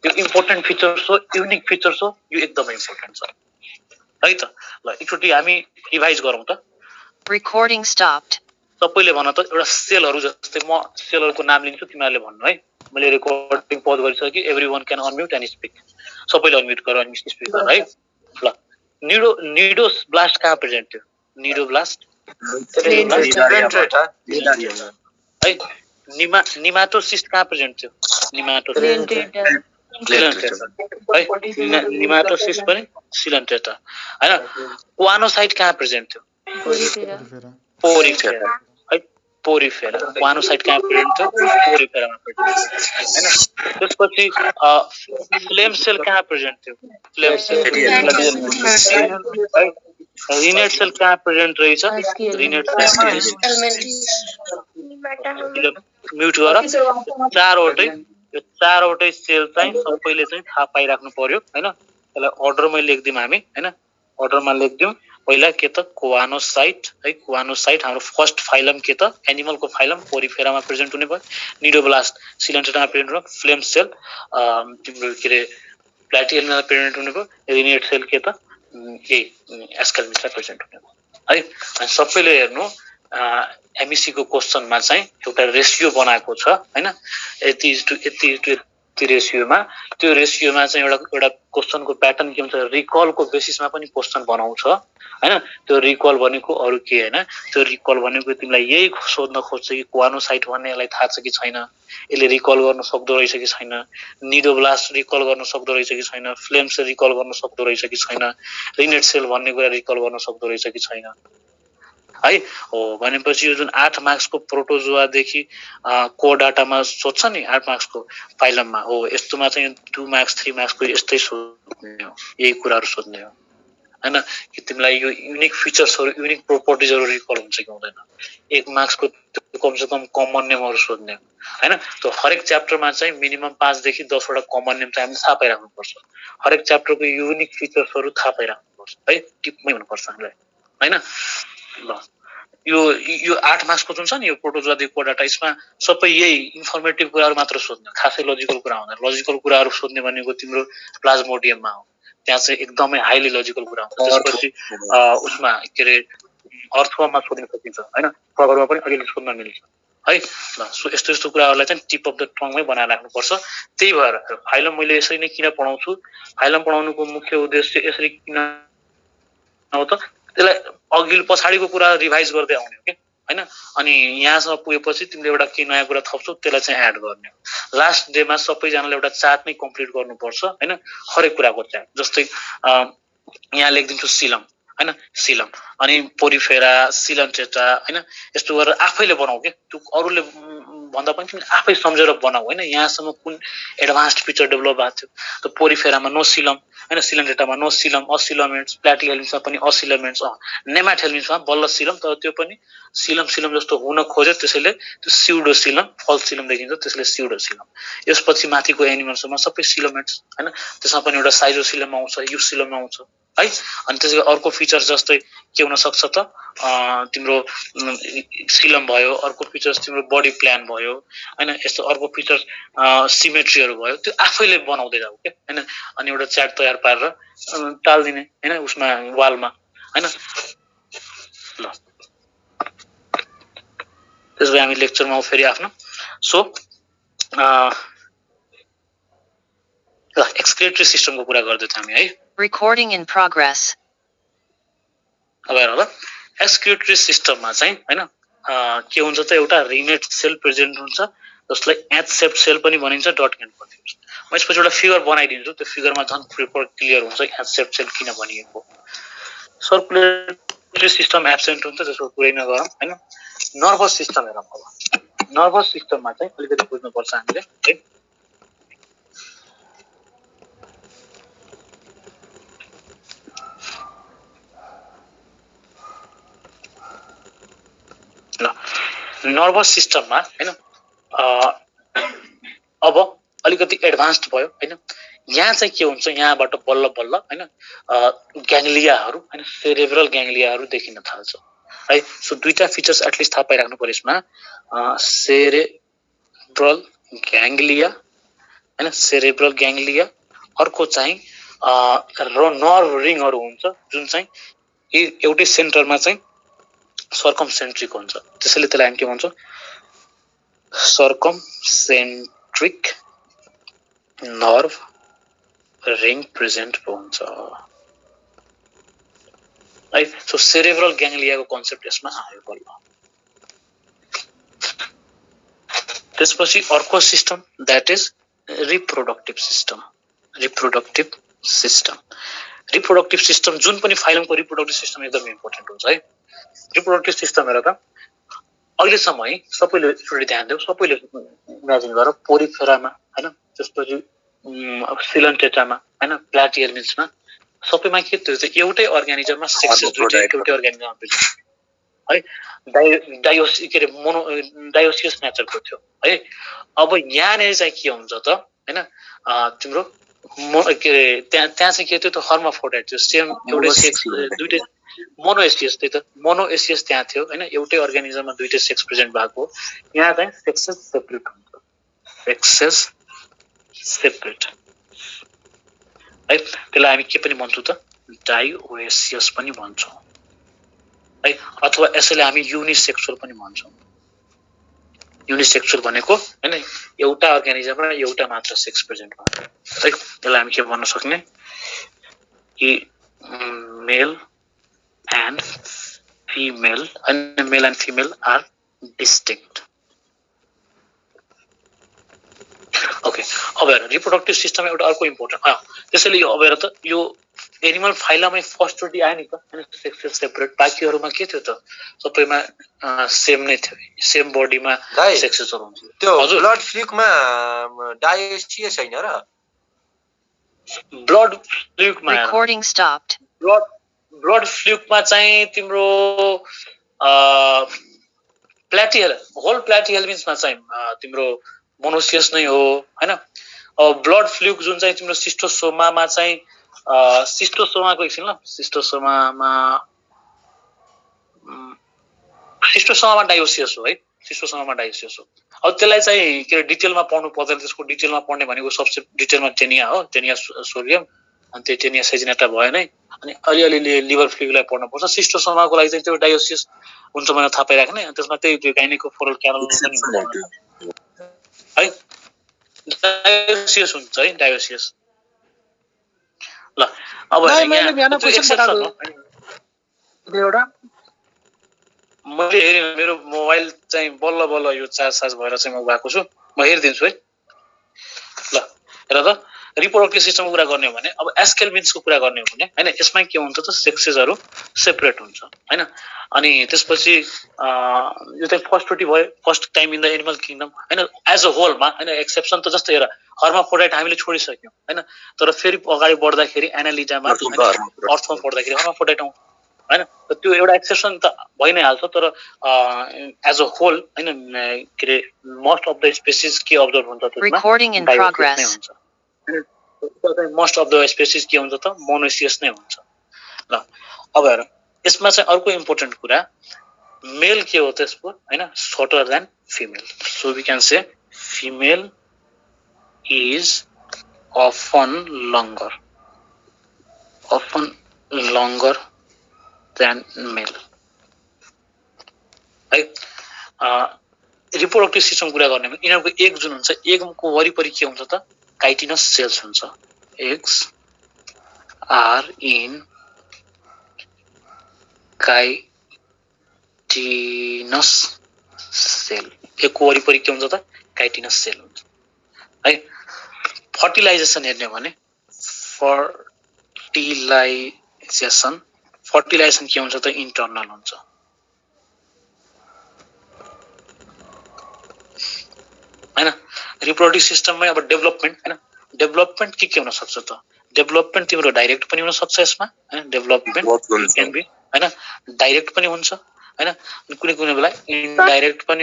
यो इम्पोर्टेन्ट फिचर्स हो युनिक फिचर्स हो यो एकदमै इम्पोर्टेन्ट छ है त ल एकचोटी हामी रिभाइज गरौँ त Recording stopped. सबैले भन त एउटा सेलहरु जस्तै म सेलहरुको नाम लिन्छु तिमीहरुले भन्नु है मैले रेकर्डिङ पज गरिसके everyone can unmute and speak सबैले अनम्युट गर अनि स्पीक गर है ल निडोस ब्लास्ट कहाँ प्रेजेन्ट थियो निडो ब्लास्ट है निमाटोसिस्ट कहाँ प्रेजेन्ट थियो निमाटोसिस्ट पनि सिलेन्टेटा हैन क्वानोसाइट कहाँ प्रेजेन्ट थियो पोरिफेरा है पोरिफेरा क्वानोसाइट कहाँ प्रेजेन्ट थियो पोरिफेरामा प्रेजेन्ट हैन त्यसपछि फ्लेम सेल कहाँ प्रेजेन्ट थियो फ्लेम सेल रिनेट सेल कहाँ प्रेजेन्ट रहेछ रिनेट सेल म्युट गर चारवटै यो चारवटै सेल चाहिँ सबैले चाहिँ थाहा पाइराख्नु पर्यो हैन त्यसलाई अर्डरमै लेख्दियौँ हामी हैन अर्डरमा लेख्दियौँ पहिला के त कोआनोसाइट है कोआनोसाइट हाम्रो फर्स्ट फाइलम के त एनिमलको फाइलम पोरिफेरामा प्रेजेन्ट हुने भयो निडोब्लास्ट सिलेन्ट्रेटामा प्रेजेन्ट हुने फ्लेम सेल तिम्रो के रे प्लाटिहेल्मिन्थमा प्रेजेन्ट हुने भयो रिनेट सेल के त एस्केल्मिन्थमा प्रेजेन्ट हुने भयो है अनि सबैले हेर्नु एमइसी को क्वेशनमा चाहिँ एउटा रेशियो बनाएको छ हैन यति रेशियोमा त्यो रेशियोमा चाहिँ एउटा क्वेशनको प्याटर्न के हुन्छ रिकलको बेसिसमा पनि क्वेशन बनाउँछ हैन त्यो रिकल भनेको अरु के हैन त्यो रिकल भनेको तिमीलाई यही सोध्न खोज्छ कि कोआनोसाइट भन्नेलाई थाहा छ कि छैन यसले रिकल गर्न सक्दो रहेछ कि छैन निडोब्लास्ट रिकल गर्न सक्दो रहेछ कि छैन फ्लेम सेल रिकल गर्न सक्दो रहेछ कि छैन रिनेट सेल भन्ने कुरा रिकल गर्न सक्दो रहेछ कि छैन है हो भनेपछि यो जुन 8 मार्क्सको प्रोटोजोआ देखि को डाटामा सोध्छ नि 8 मार्क्सको फाइलममा हो यस्तोमा चाहिँ 2 मार्क्स 3 मार्क्सको यस्तै सोध्ने हो यही कुराहरु सोध्ने हो हैन कि तिमीलाई यो युनिक फिचर्सहरु युनिक प्रोपर्टिजहरु रिकल हुन्छ कि हुँदैन 1 मार्क्सको कम से कम कमन नेमहरु सोध्ने हो हैन त्यो हरेक च्याप्टरमा चाहिँ मिनिमम 5 देखि 10 वटा कमन नेम चाहिँ हामीले थाहा पाइराख्नु पर्छ हरेक च्याप्टरको युनिक फिचर्सहरु थाहा पाइराख्नु पर्छ है टिपमै हुनु पर्छ हामीलाई हैन ल यो 8 मार्क्सको जुन छ नि यो प्रोटोजोआ देखि डाटा यसमा सबै यही इन्फर्मेटिभ कुराहरु मात्र सोध्ने खासै लजिकल कुरा हुँदैन लजिकल कुराहरु सोध्ने भनेको तिम्रो प्लाज्मोडियममा हो त्यहाँ चाहिँ एकदमै हाइली लजिकल कुरा हुन्छ त्यसपछि उसमा के रे अर्थमा सोध्न सकिन्छ हैन प्रगरमा पनि अलिअलि सोध्न मिल्छ है ल सो यस्तो कुराहरुलाई चाहिँ टिप अफ द टङमै बनाएर राख्नु पर्छ त्यही भएर फाइलम मैले यसरी नै किन पढाउँछु फाइलम पढाउनुको मुख्य उद्देश्य यसरी किन हो त त्यसलाई अघि पछाडीको कुरा रिभाइज गर्दै आउने हो के हैन अनि यहाँसम्म पुगेपछि तिमीले एउटा के नयाँ कुरा थप्छौ त्यसलाई चाहिँ एड गर्ने हो लास्ट डेमा सबैजनाले एउटा चार्ट नै कम्प्लिट गर्नुपर्छ हैन हरेक कुराको चार्ट जस्तै यहाँ लेख्दिन्छु सिलम हैन सिलम अनि पोरिफेरा सिलन्टेटा हैन यस्तो गरेर आफैले बनाऊ के त्यो अरूले भन्दा पनि तिमीले आफै सम्झेर बनाऊ हैन यहाँसम्म कुन एडभान्स्ड फिचर डेभलप भएको थियो त पोरिफेरामा नो सिलम हैन सिलन्टेटामा नो सिलम असिलमेन्ट्स प्लाटिहेल्मिन्थमा पनि असिलमेन्ट्स नेमाथेल्मिन्थमा बल्ल सिलम तर त्यो पनि सिलम जस्तो हुन खोज्यो त्यसैले त्यो स्युडो सिलम फल्स सिलम देखिन्छ त्यसले स्युडो सिलम यसपछि माथिको एनिमल्समा सबै सिलमेन्ट्स हैन त्यसमा पनि एउटा साइजोसिलम आउँछ युसिलम आउँछ है अनि त्यसको अर्को फिचर जस्तै के हुन सक्छ त तिम्रो सिलम भयो अर्को फिचर्स तिम्रो बडी प्लान भयो हैन यस्तो अर्को फिचर्स सिमेट्रीहरु भयो त्यो आफैले बनाउँदै जाऊ के हैन अनि एउटा च्याट तयार पारेर टाल्दिने हैन उसमा वालमा हैन ल त्यसपछि हामी लेक्चरमा फेरि आफ्नो सो एक्सक्रिटरी सिस्टमको कुरा गर्दै थियौं हामी है Recording in progress. अब हेर ल एक्सक्रिटरी सिस्टममा चाहिँ हैन के हुन्छ त एउटा रिनेट सेल प्रेजेन्ट हुन्छ जसलाई एच सेप्ड सेल पनि भनिन्छ डट एन्ड कन्फ्युज म यसपछि एउटा फिगर बनाइदिन्छु त्यो फिगरमा झन् क्लियर हुन्छ एच सेप्ड सेल किन भनिएको सर्कुलेटरी सिस्टम एब्सेन्ट हुन्छ त्यसको कुरै नगरौँ हैन नर्भस सिस्टम हेरौँ अब नर्भस सिस्टममा चाहिँ अलिकति बुझ्नुपर्छ हामीले है नर्भस सिस्टममा हैन अब अलिकति एडभान्स्ड भयो हैन यहाँ चाहिँ के हुन्छ यहाँबाट बल्ल बल्ल हैन ग्याङ्ग्लियाहरु हैन सेरेब्रल ग्याङ्ग्लियाहरु देखिन थाल्छ है सो दुईटा फिचर्स एटलिस्ट थाहा पाइराख्नु पर्यो यसमा सेरेब्रल ग्याङ्ग्लिया हैन सेरेब्रल ग्याङ्ग्लिया अर्को चाहिँ नर्भ रिङहरु हुन्छ जुन चाहिँ एउटै सेन्टरमा चाहिँ सर्कमसेन्ट्रिक हुन्छ त्यसैले त्यसलाई हामी के भन्छौं सर्कमसेन्ट्रिक नर्भ रिङ प्रेजेन्ट हुन्छ है सो सेरेब्रल ग्याङ्ग्लियाको कन्सेप्ट यसमा आयो बल्ल त्यसपछि अर्को system that is reproductive system जुन पनि फाइलमको रिप्रोडक्टिभ सिस्टम एकदम इम्पोर्टेन्ट हुन्छ है रिप्रोडक्टिभ सिस्टम हेर त अहिलेसम्म है सबैले फेरि ध्यान देऊ सबैले इमेजिन गर पोरिफेरामा हैन त्यसपछि सिलन्टेटामा हैन प्लाटिहेल्मिन्थमा सबैमा के त्यो चाहिँ एउटै अर्गानिजममा सेक्सेस दुईटै एउटै अर्गानिजममा प्रेजेन्ट है डायोसियस नेचरको थियो है। अब यहाँनिर चाहिँ के हुन्छ त हैन तिम्रो के अरे त्यहाँ चाहिँ के थियो त हर्माफ्रोडाइट थियो सेम एउटै सेक्स दुईटै मोनोएसियस त्यही त मोनोएसियस त्यहाँ थियो हैन एउटै अर्गानिजममा दुईटै सेक्स प्रेजेन्ट भएको यहाँ चाहिँ सेक्सेस सेपरेट हुन्छ सेक्सेस सेपरेट है त्यसलाई हामी के पनि भन्छौँ त डाइओएसियस पनि भन्छौँ है अथवा यसैले हामी युनिसेक्सुअल पनि भन्छौँ युनिसेक्सुअल भनेको हैन एउटा अर्गानिजममा एउटा मात्र सेक्स प्रेजेन्ट भएको है त्यसलाई हामी के भन्न सक्ने कि male and female are distinct okay अब हेर रिप्रोडक्टिभ सिस्टम एउटा अर्को इम्पोर्टेन्ट त्यसैले यो अब हेर त यो एनिमल फाइलामै फर्स्टचोटि आयो नि त हैन सेक्सेस सेपरेट बाँकीहरुमा के थियो त सबैमा सेम नै थियो सेम बडीमा सेक्सेसहरु हुन्थ्यो त्यो ब्लड फ्लुकमा डायोसियस हैन र ब्लड फ्लुकमा Recording stopped. ब्लड फ्लुकमा चाहिँ तिम्रो प्लाटिहेल होल प्लाटिहेल्मिन्समा चाहिँ तिम्रो मोनोसियस नै हो हैन अब ब्लड फ्लुक जुन चाहिँ तिम्रो सिस्टोसोमामा चाहिँ सिस्टोसोमाको एकछिन ल सिस्टोसोमामा डायोसियस हो है सिस्टोसोमामा डायोसियस हो अब त्यसलाई चाहिँ के डिटेलमा पढ्नु पर्दैन त्यसको डिटेलमा पढ्ने भनेको सबसे डिटेलमा टेनिया हो टेनिया सोरियम अनि त्यो टेनिया सेजिनेटा भयो नै अनि अलिअलि लिभर फ्लुकलाई पढ्नु पर्छ सिस्टोसोमाको लागि चाहिँ त्यो डायोसियस हुन्छ भनेर थाहा पाइराख्ने अनि त्यसमा त्यही त्यो गाइनेको फोरल क्यानल है डायोसियस हुन्छ है डायोसियस ल अब एउटा मैले हेरेँ मेरो मोबाइल चाहिँ बल्ल बल्ल यो चार्ज भएर चाहिँ म भएको छु म हेरिदिन्छु है ल हेर त रिप्रोडक्टिभ सिस्टमको कुरा गर्ने हो भने अब एस्केल्बिन्सको कुरा गर्ने हो भने हैन यसमा के हुन्छ त सेक्सेसहरु सेपरेट हुन्छ हैन अनि त्यसपछि यो चाहिँ फर्स्टचोटि भयो first time in the animal kingdom हैन एज अ होलमा हैन एक्सेप्सन त जस्तै हेर हर्माफ्रोडाइट हामीले छोडिसक्यौं हैन तर फेरि अगाडि बढ्दाखेरि एनालिडामा अर्थमा पढ्दाखेरि हर्माफ्रोडाइट आउँछ हैन त्यो एउटा एक्सेप्सन त भइ नै हाल्छ तर एज अ होल हैन के रे मोस्ट अफ द स्पेसिस के अब्जर्भ हुन्छ त्यसमा Recording in progress. Most of the species के हुन्छ त मोनोसियस नै हुन्छ ल अब हेर यसमा चाहिँ अर्को इम्पोर्टेन्ट कुरा मेल के हो त्यसको हैन shorter than female so we can say female is often longer than male है रिप्रोडक्टिभ सिस्टम कुरा गर्ने भने यिनीहरुको एग जुन हुन्छ एगको वरिपरि के हुन्छ त काइटिनस सेल्स हुन्छ eggs are in chitinous cell एगको वरिपरि के हुन्छ त काइटिनस सेल हुन्छ है फर्टिलाइजेसन हेर्ने भने फर्टिलाइजेसन के हुन्छ त इन्टर्नल हुन्छ हैन रिप्रोडक्टिभ सिस्टममै अब डेभलपमेन्ट हैन डेभलपमेन्ट के हुन सक्छ त डेभलपमेन्ट तिम्रो डाइरेक्ट पनि हुन सक्छ यसमा हैन डेभलपमेन्ट क्यान बी हैन डाइरेक्ट पनि हुन्छ हैन कुनै कुनै बेला इनडाइरेक्ट पनि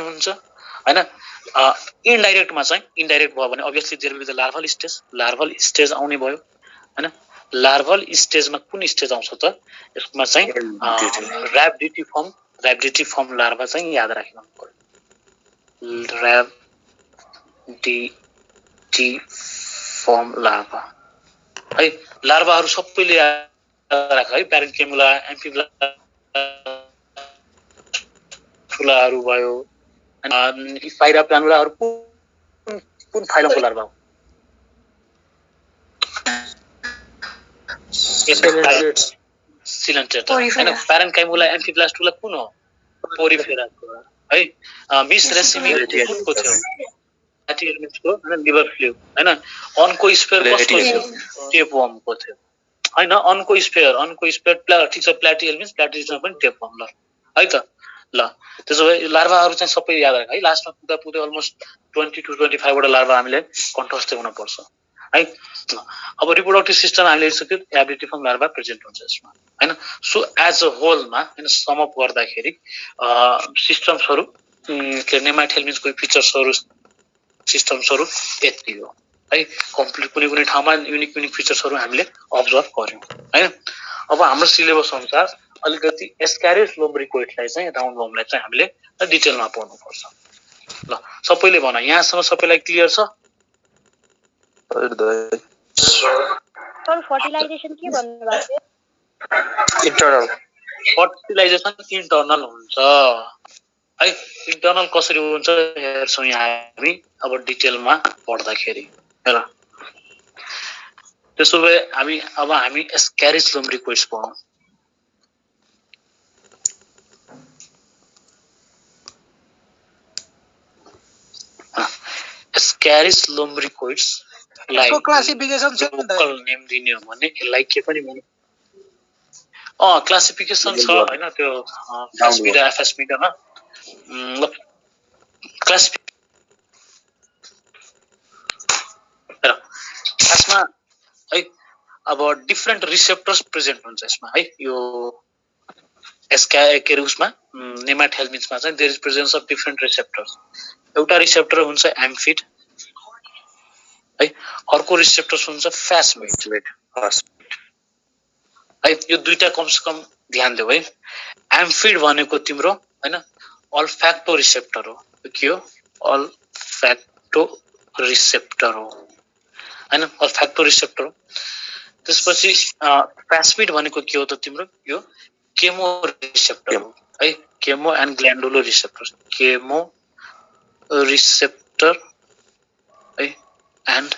हुन्छ हैन इनडाइरेक्टमा चाहिँ इनडाइरेक्ट भयो भने obviously there will be the larval stage आउने भयो हैन लार्भल स्टेजमा कुन स्टेज आउँछ त यसमा चाहिँ ऱ्याब्डिटिफर्म लार्भा चाहिँ याद राख्नु पर्यो ऱ्याब्डिटिफर्म लार्भा है लार्भाहरु सबैले याद राख है प्यारेन्केमुला एम्फिब्ला फुलाहरु भयो अनि फाइरा प्लानुलाहरु कुन फाइलमको लार्भा हो सिलेन्टेटा हैन प्यारेन्काइमुला एम्फिब्लास्टुला कुन हो पोरिफेराको है मिस रेसिमी कुनको थियो प्याटिएल्मिन्सको हैन लिभर फ्लुक हैन अनको स्पेयर कसको थियो टेपवर्मको थियो हैन अनको स्पेयर ठीक छ प्याटिएल्मिन्स प्याटिएल्मिन्समा पनि टेपवर्म ल है त ल त्यसो भए लार्भाहरु चाहिँ सबै याद राख है लास्टमा पुग्दा अलमोस्ट 20 to 25 वटा लार्भा हामीले कन्ठस्थ हुन पर्छ है। अब रिप्रोडक्टिभ सिस्टम हामीले हेरिसक्यो एबिलिटी फ्रम लार्भा प्रेजेन्ट हुन्छ यसमा हैन। सो एज अ होलमा हैन सम अप गर्दाखेरि सिस्टम्सहरु के नेमाटोहेल्मिन्थको फिचर्सहरु सिस्टम्सहरु यति हो है। कम्प्लिट कुनै ठाउँमा युनिक फिचर्सहरु हामीले अब्जर्भ गर्यौं हैन। अब हाम्रो सिलेबस अनुसार अलिकति एस्क्यारिस लोम्ब्रिकोइडलाई चाहिँ राउन्ड वर्मलाई चाहिँ हामीले डिटेलमा पढ्नु पर्छ। ल सबैले भन यहाँसम्म सबैलाई क्लियर छ? सर फर्टिलाइजेसन के भन्नुभएको थियो? इन्टरनल फर्टिलाइजेसन इन्टर्नल हुन्छ है। इन्टर्नल कसरी हुन्छ हेर्छौं यहाँ हामी अब डिटेलमा पढ्दाखेरि हेर। त्यसो भए हामी एस्क्यारिस लोम्ब्रिकोइड्स पढौं। एस्क्यारिस लोम्ब्रिकोइड्स यसको क्लासिफिकेसन छ नि त? लोकल नेम दिने हो भने यसलाई के पनि भन्नु? क्लासिफिकेसन छ हैन त्यो फास्मिडा एफएसमिडामा खासमा है अब डिफरेन्ट रिसेप्टर्स प्रेजेन्ट हुन्छ यसमा है। यो एस्क्यारिसमा नेमाटोहेल्मिन्थमा चाहिँ there is presence of different receptors. एउटा रिसेप्टर हुन्छ एम्फिड है, अर्को रिसेप्टर हुन्छ फास्मिड है। यो दुईटा कमसेकम ध्यान देऊ है। एम्फिड भनेको तिम्रो हैन अल्फ्याक्टो रिसेप्टर हो। के हो? अल्फ्याक्टो रिसेप्टर हो हैन, अल्फ्याक्टो रिसेप्टर हो। त्यसपछि फास्मिड भनेको के हो त तिम्रो? यो केमो रिसेप्टर हो है। Chemo and glandular receptor, chemoreceptor है एन्ड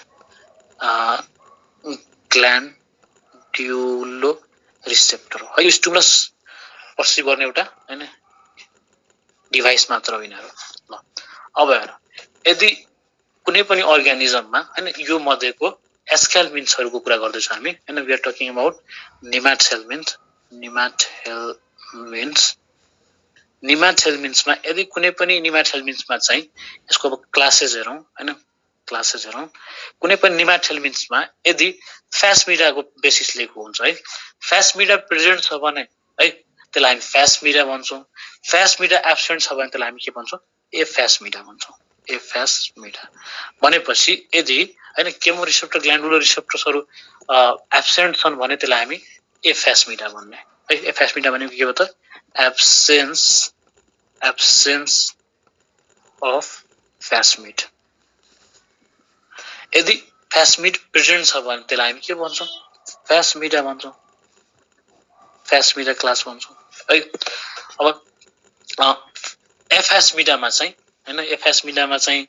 ग्ल्यान्डुलो रिसेप्टर हो है। यो स्टिमुलस पर्सिभ गर्ने एउटा हैन डिभाइस मात्र हो यिनीहरु। ल अब हेर, यदि कुनै पनि अर्गानिजममा हैन यो मध्येको एस्क्यालमिन्थ्सहरुको कुरा गर्दैछौं हामी हैन। वी आर टकिङ अबाउट निमाटोहेल्मिन्थ्समा यदि कुनै पनि निमाटोहेल्मिन्थ्समा चाहिँ यसको अब क्लासेस हेरौं हैन। क्लासेस हेरौं कुनै पनि निमाटोहेल्मिन्थ्समा यदि फास्मिडाको बेसिस लिएको हुन्छ है। फास्मिडा प्रेजेन्ट छ भने है त्यसलाई हामी फास्मिडा भन्छौं। फास्मिडा एब्सेन्ट छ भने त्यसलाई हामी के भन्छौं? एफास्मिडा भन्छौं। एफास्मिडा भनेपछि यदि हैन केमो रिसेप्टर ग्ल्यान्डुलर रिसेप्टर्सहरु एब्सेन्ट छन् भने त्यसलाई हामी एफास्मिडा भन्ने है। एफास्मिडा भनेको के हो त? Absence of phasmid. यदि फास्मिड प्रेजेन्ट छ भने त्यसलाई हामी के भन्छौं? फास्मिडा भन्छौं। फास्मिडा क्लास भन्छौं है। अब एफास्मिडामा चाहिँ हैन, एफास्मिडामा चाहिँ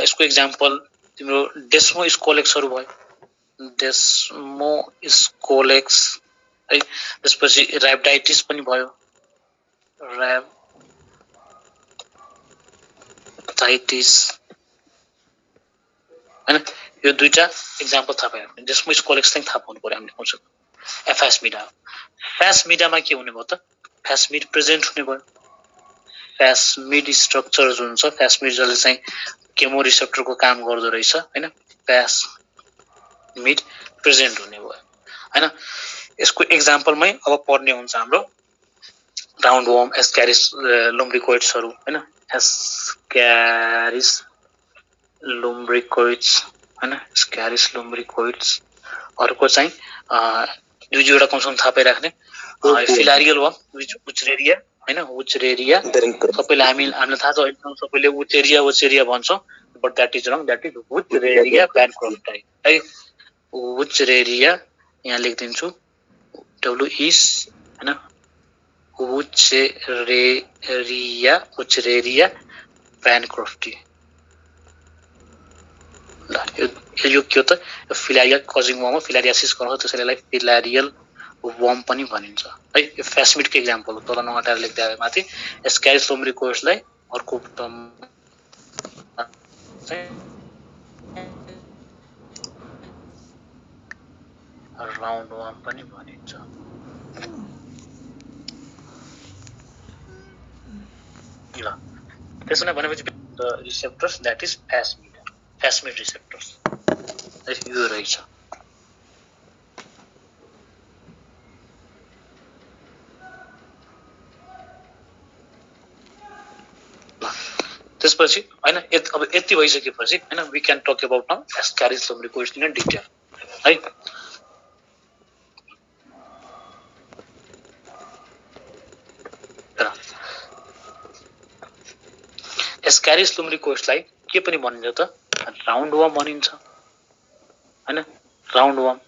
यसको एक्जाम्पल तिम्रो डेस्मोस्कोलेक्सहरु भयो। डेस्मोस्कोलेक्स है। त्यसपछि र्याब्डाइटिस पनि भयो। र्याब्डाइटिस हैन। यो दुईटा एक्जाम्पल थाहा पायो। डेस्मोस्कोलेक्स चाहिँ थाहा पाउनु पर्यो हामीले कौन एफास्मिडा। फास्मिडामा के हुने भयो त? फास्मिड प्रेजेन्ट हुने भयो। फास्मिड स्ट्रक्चर जुन छ फास्मिड जसले चाहिँ केमो रिसेप्टरको काम गर्दो रहेछ हैन। फास्मिड प्रेजेन्ट हुने भयो हैन। यसको एक्जाम्पलमै अब पढ्ने हुन्छ हाम्रो राउन्ड वर्म, एस्क्यारिस लोम्ब्रिकोइड्सहरु हैन। एस्क्यारिस लोम्ब्रिकोइड्स हैन, एस्क्यारिस लोम्ब्रिकोइड्स। अर्को चाहिँ दुईवटा कमसेकम थाहा पाइराख्ने फिलारियल वर्म उचरेरिया हैन। उचरेरिया सबैले हामीलाई थाहा छ एकदम सबैले उचेरिया भन्छौं, but that is wrong. That is Wuchereria bancrofti है। उचरेरिया यहाँ लेख्दिन्छु डब्ल्युइस हैन। उचरेरिया ब्यानक्रोफ्टी। ल यो के हो त? फिलारियल कजिङ वर्म हो। फिलारियासिस गर्छ त्यसैले फिलारियल वर्म पनि भनिन्छ है। यो फास्मिडको एक्जाम्पल हो। तल नहटाएर लेख्दै आए माथि एस्क्यारिस लोम्ब्रिकोइड्सलाई अर्को राउन्ड वर्म पनि भनिन्छ। ल त्यसो नै भनेपछि the receptors that is phasmid receptors यो रहेछ। त्यसपछि हैन अब यति भइसकेपछि हैन we can talk about now Ascaris lumbricoides in detail है। एस्क्यारिस लुम्ब्रिकोइड्सलाई के पनि भनिन्छ त राउन्ड वर्म भनिन्छ हैन। राउन्ड वर्म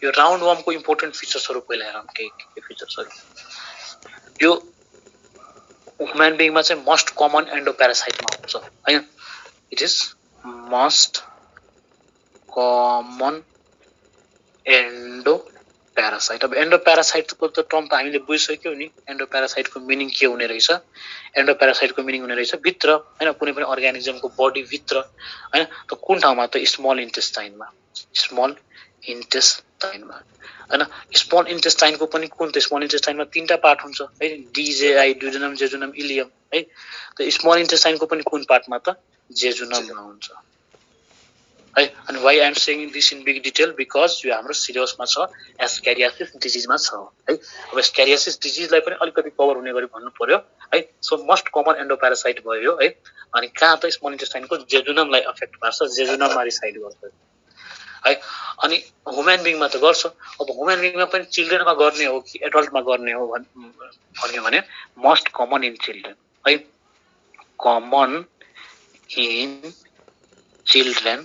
यो राउन्ड वर्मको इम्पोर्टेन्ट फिचर्सहरु पहिला हेरौँ के फिचर्सहरु। यो ह्युमन बिङमा चाहिँ मोस्ट कमन एन्डोप्यारासाइटमा हुन्छ हैन। It is most common endoparasite. अब एन्डोप्यारासाइटको त टर्म त हामीले बुझिसक्यौ नि। एन्डोप्यारासाइटको मिनिङ के हुने रहेछ? एन्डोप्यारासाइटको मिनिङ हुने रहेछ भित्र हैन कुनै पनि अर्गानिजमको बडी भित्र हैन। त कुन ठाउँमा त स्मल इन्टेस्टाइनमा। स्मल इन्टेस्टाइनमा हैन। स्मल इन्टेस्टाइनको पनि कुन त स्मल इन्टेस्टाइनमा तीनटा पार्ट हुन्छ है डिजेआई ड्युडेनम जेजुनम इलियम है। त स्मल इन्टेस्टाइनको पनि कुन पार्टमा त जेजुनममा हुन्छ है। अनि why I am saying this in big detail because यो हाम्रो सिलेबसमा छ एस्क्यारियासिस डिजिजमा छ है। अब एस्क्यारियासिस डिजिजलाई पनि अलिकति कभर हुने गरी भन्नु पर्यो है। सो मोस्ट कमन एन्डोप्यारासाइट भयो है। अनि कहाँ त स्मल इन्टेस्टाइनको जेजुनमलाई अफेक्ट पार्छ, जेजुनममा रिसाइड गर्छ है। अनि ह्युमन बिङमा त गर्छ। अब ह्युमन बिङमा पनि चिल्ड्रेनमा गर्ने हो कि एडल्टमा गर्ने हो भन्यो भने मोस्ट कमन इन चिल्ड्रेन है। कमन इन चिल्ड्रेन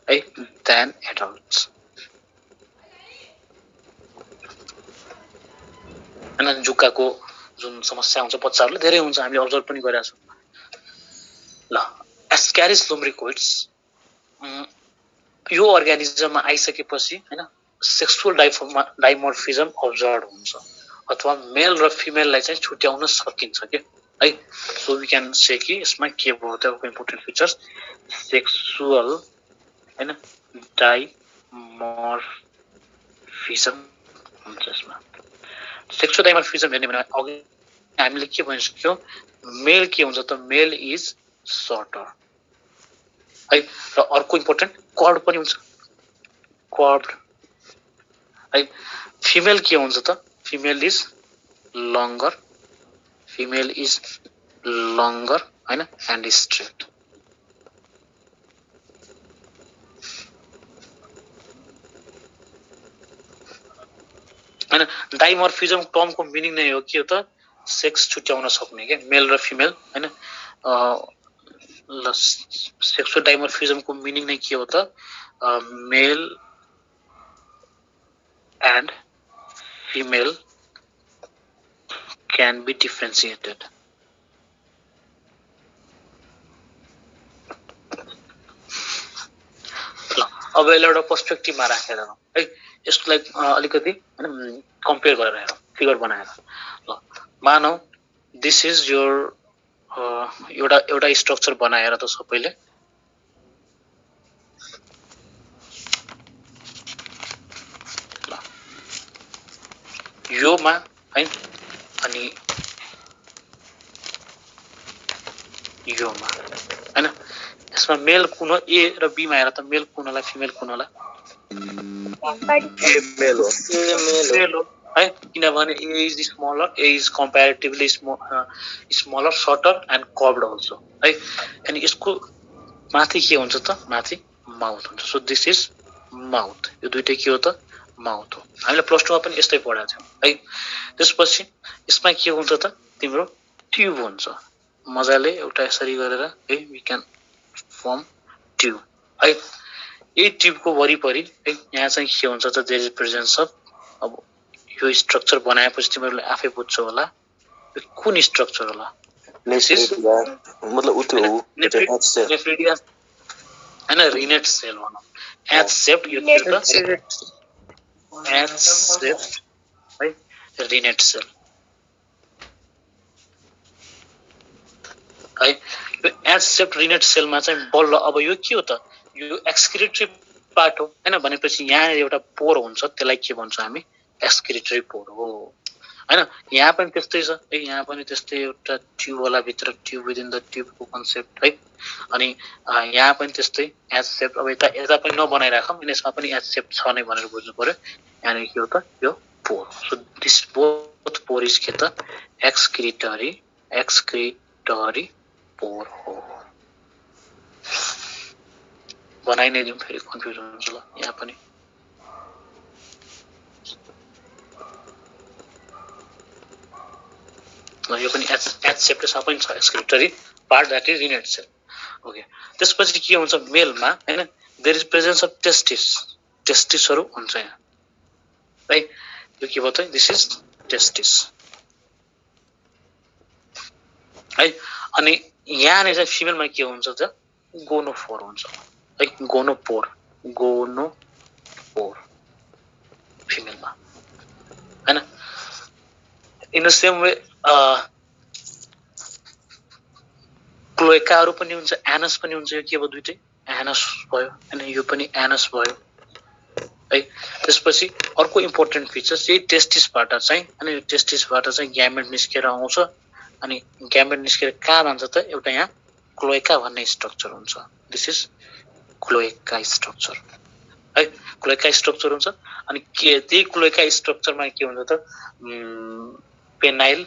है देन एडल्ट्स हैन। जुकाको जुन समस्या हुन्छ बच्चाहरुले धेरै हुन्छ, हामीले अब्जर्भ पनि गरेका छौं। ल एस्क्यारिस लुम्ब्रिकोइड्स यो अर्गानिजममा आइसकेपछि हैन सेक्सुअल डाइमोर्फिजम अब्जर्भ हुन्छ अथवा मेल र फिमेललाई चाहिँ छुट्याउन सकिन्छ के है। सो वी क्यान से कि यसमा के भयो त इम्पोर्टेन्ट फिचर्स सेक्सुअल हैन डाइमोर्फिजम हुन्छ यसमा। सेक्सुअल डाइमोर्फिजम हेर्ने भने अघि हामीले के भनिसक्यो मेल के हुन्छ त मेल इज सर्टर है। र अर्को इम्पोर्टेन्ट कर्ड पनि हुन्छ कर्ड है। फिमेल के हुन्छ त फिमेल इज लङ्गर। फिमेल इज लङ्गर हैन एन्ड स्ट्रेट। हैन डाइमोर्फिजम टर्मको मिनिङ नै हो के हो त सेक्स छुट्याउन सक्ने के मेल र फिमेल हैन। सेक्सुअल डाइमोर्फिजमको मिनिङ नै के हो त male and female can be differentiated. ल अब यसलाई एउटा पर्सपेक्टिभमा राखेर है यसलाई अलिकति कम्पेयर गरेर हेरौँ फिगर बनाएर। ल मानौ दिस इज योर एउटा स्ट्रक्चर बनाएर त सबैले ल योमा है अनि योमा हैन। यसमा मेल कुन हो ए र बी मा हेर त मेल कुन होला फिमेल कुन होला मेल हो है। किनभने A is smaller A is comparatively smaller shorter and curved also है। अनि यसको माथि के हुन्छ त माथि माउथ हुन्छ। So this is mouth. यो दुईटै के हो त माउथ हो। हामीले प्लस 2 मा पनि यस्तै पढाएको थियौं है। त्यसपछि यसमा के हुन्छ त तिम्रो ट्युब हुन्छ मजाले एउटा यसरी गरेर है वी क्यान फर्म ट्युब है। यही ट्युबको वरिपरि है यहाँ चाहिँ के हुन्छ त देयर इज प्रेजेन्स अफ अब यो स्ट्रक्चर बनाएपछि तिमीहरुले आफै बुझ्छौ होला यो कुन स्ट्रक्चर होला। मतलब उतो हो नेफ्रिडिया हैन रिनेट सेल भनौं एच शेप्ड यो के त एच शेप्ड है रिनेट सेल है। यो एच शेप्ड रिनेट सेलमा चाहिँ बल्ल अब यो के हो त यो एक्सक्रिटरी पार्ट हो हैन। भनेपछि यहाँ एउटा पोर हुन्छ त्यसलाई के भन्छौं हामी एक्सक्रिटरी पोर हो हैन यहाँ पनि त्यस्तै छ है यहाँ पनि त्यस्तै एउटा ट्युब वाला भित्र ट्युब विदिन द ट्युबको कन्सेप्ट है अनि यहाँ पनि त्यस्तै एच शेप अब यता पनि नबनाइराखौँ यसमा पनि एच शेप छ नै भनेर बुझ्नु पर्यो यानी के हो त यो pore so this both pore is के त एक्सक्रिटरी पोर हो बनाइ नै दिउँ फेरि कन्फ्युज हुन्छ ल यहाँ पनि यो पनि एच शेप सबै छ excretory part that is in itself okay त्यसपछि के हुन्छ मेलमा हैन देयर इज प्रेजेन्स अफ टेस्टिसहरु हुन्छ यहाँ है यो के भयो त दिस इज टेस्टिस है अनि यहाँ नै चाहिँ फिमेलमा के हुन्छ त गोनोफोर हुन्छ है गोनोपोर फिमेलमा हैन इन द सेम वे क्लोएकाहरु पनि हुन्छ एनस पनि हुन्छ यो के भयो दुईटै एनस भयो अनि यो पनि एनस भयो है त्यसपछि अर्को इम्पोर्टेन्ट फिचर्स यही टेस्टिसबाट चाहिँ अनि टेस्टिसबाट चाहिँ ग्यामेट निस्केर आउँछ अनि ग्यामेट निस्केर कहाँ जान्छ त एउटा यहाँ क्लोएका भन्ने स्ट्रक्चर हुन्छ दिस इज क्लोएका स्ट्रक्चर है क्लोएका स्ट्रक्चर हुन्छ अनि के त्यही क्लोएका स्ट्रक्चरमा के हुन्छ त पेनाइल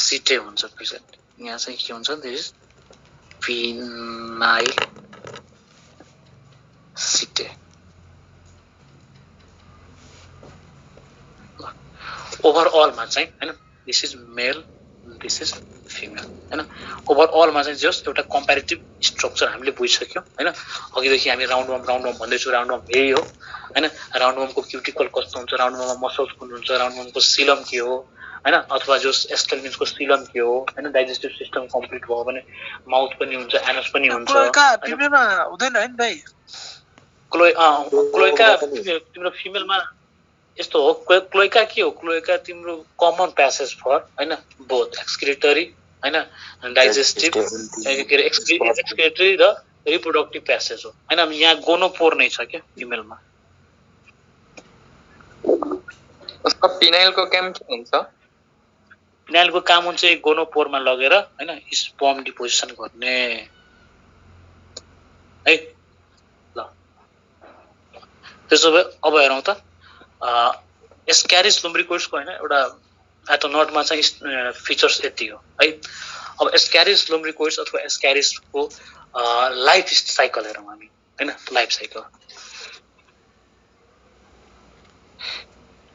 सिटे हुन्छ प्रेजेन्ट यहाँ चाहिँ के हुन्छ दिस इज पेनाइल सिटे ओभरअलमा चाहिँ हैन this is male this is female हैन ओभरअलमा चाहिँ जस्ट एउटा कम्प्यारेटिभ स्ट्रक्चर हामीले बुझिसक्यौं हैन अघिदेखि हामी राउन्ड वम भन्दैछु राउन्ड वम यही हो हैन राउन्ड वमको क्युटिकल कस्तो हुन्छ राउन्ड वममा मसल्स कुन हुन्छ राउन्ड वमको सिलम के हो हैन अथवा जो एस्टलमिन्सको सिलम के हो हैन डाइजेस्टिभ सिस्टम कम्प्लिट भयो भने माउथ पनि हुन्छ एनस पनि हुन्छ क्लोएका फिमेलमा हुँदैन हैन भाइ क्लोएका तिम्रो फिमेलमा यस्तो हो क्लोएका के हो क्लोएका तिम्रो कमन प्यासेज फर हैन बोथ एक्सक्रिटरी हैन डाइजेस्टिभ एक्सक्रिटरी र रिप्रोडक्टिभ प्यासेज हो हैन यहाँ गोनोपोर नै छ के फिमेलमा उसको पिनाइलको काम के हुन्छ पिनाइलको काम हुन्छ गोनोपोरमा लगेर हैन स्पर्म डिपोजिसन गर्ने है ल त्यसो भए अब हेरौँ त एस्क्यारिस लुम्ब्रिकोइड्सको हैन एउटा एटोनटमा चाहिँ फिचर्स यति हो है अब एस्क्यारिस लुम्ब्रिकोइड्स अथवा एस्क्यारिसको लाइफ साइकल हेरौँ हामी हैन लाइफ साइकल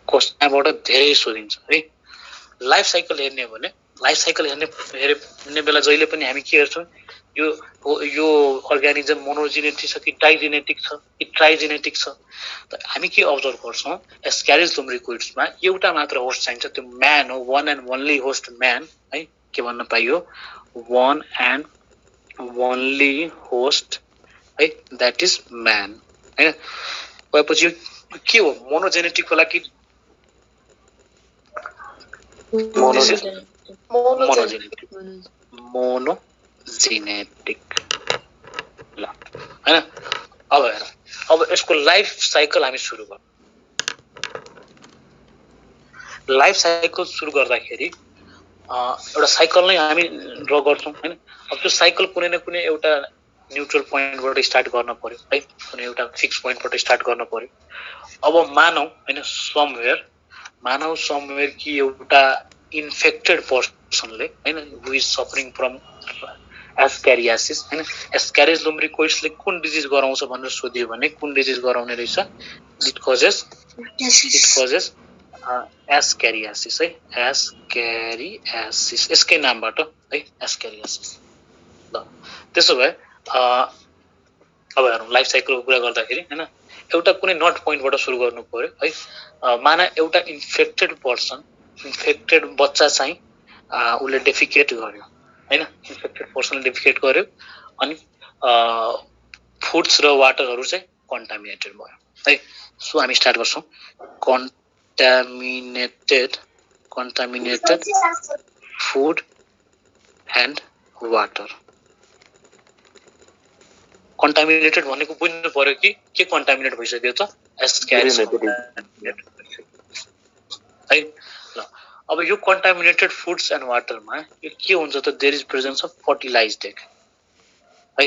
क्वेशनबाट धेरै सोधिन्छ है लाइफ साइकल हेर्ने हो भने लाइफ साइकल हेर्ने बेला जहिले पनि हामी के हेर्छौं यो अर्गानिजम मोनोजेनेटिक छ कि डाइजेनेटिक छ कि ट्राइजेनेटिक छ त हामी के अब्जर्भ गर्छौं एस्क्यारिस लुम्ब्रिकोइड्समा एउटा मात्र होस्ट चाहिन्छ त्यो म्यान हो one and only host man है के भन्न पाइयो वन एन्ड ओन्ली होस्ट है दैट इज म्यान हैन भएपछि के हो मोनोजेनेटिक होला कि मोनोजेनेटिक ल हैन अब हेर अब यसको लाइफ साइकल हामी सुरु गरौँ लाइफ साइकल सुरु गर्दाखेरि एउटा साइकल नै हामी ड्र गर्छौं हैन अब त्यो साइकल कुनै न कुनै एउटा न्यूट्रल पोइन्टबाट स्टार्ट गर्न पर्यो है कुनै एउटा फिक्स पोइन्टबाट स्टार्ट गर्न पर्यो अब मानौ हैन समवेयर कि एउटा इन्फेक्टेड पर्सनले हैन हु इज सफरिङ फ्रम एस्क्यारियासिस हैन एस्क्यारिस लुम्ब्रिकोइड्सले कुन डिजिज गराउँछ भनेर सोधियो भने कुन डिजिज गराउने रहेछ इट कजेस एस्क्यारियासिस है एस्क्यारियासिस यसकै नामबाट है एस्क्यारियासिस ल त्यसो भए अब हेरौँ लाइफ साइकलको कुरा गर्दाखेरि हैन एउटा कुनै नट पोइन्टबाट सुरु गर्नु पर्यो है माना एउटा इन्फेक्टेड बच्चा चाहिँ उले डेफिकेट गर्यो हैन इन्फेक्टेड पर्सनले डेफिकेट गर्यो अनि फुड्स र वाटरहरु चाहिँ कन्टामिनेटेड भयो है सो हामी स्टार्ट गर्छौं contaminated food and water contaminated भनेको बुझ्नु पर्यो कि के कन्टामिनेट भइसक्यो त एस्क्यारिस है ल अब यो कन्टामिनेटेड फुड्स एन्ड वाटरमा यो के हुन्छ त there is presence of fertilized egg है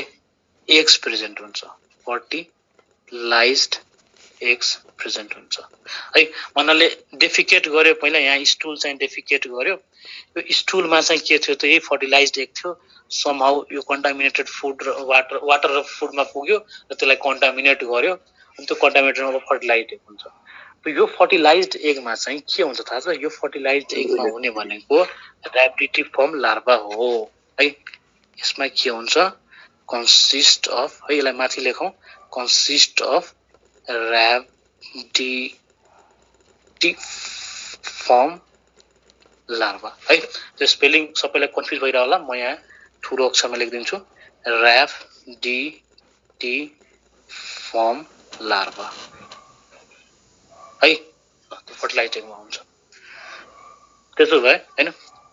एग्स प्रेजेन्ट हुन्छ फर्टिलाइज्ड एग्स प्रेजेन्ट हुन्छ है भन्नाले डेफिकेट गर्यो पहिला यहाँ स्टुल चाहिँ डेफिकेट गर्यो यो स्टुलमा चाहिँ के थियो त यही फर्टिलाइज्ड एग थियो समहाउ यो कन्टामिनेटेड फुड र वाटर र फुडमा पुग्यो र त्यसलाई कन्टामिनेट गर्यो अनि त्यो कन्टामिनेटरमा फर्टिलाइज्ड एग हुन्छ यो फर्टिलाइज्ड एगमा चाहिँ के हुन्छ थाहा छ यो फर्टिलाइज्ड एगमा हुने भनेको ऱ्याबिडिटिफर्म लार्भा हो है यसमा के हुन्छ कन्सिस्ट अफ है यसलाई माथि लेखौं कन्सिस्ट अफ ऱ्याबिडिटिफर्म लार्भा है त्यो स्पेलिङ सबैलाई कन्फ्युज भइरह होला म यहाँ ठुलो अक्षरमा लेखिदिन्छु ऱ्याबिडिटिफर्म लार्भा है त्यो फर्टिलाइज्ड एगमा हुन्छ त्यसो भए हैन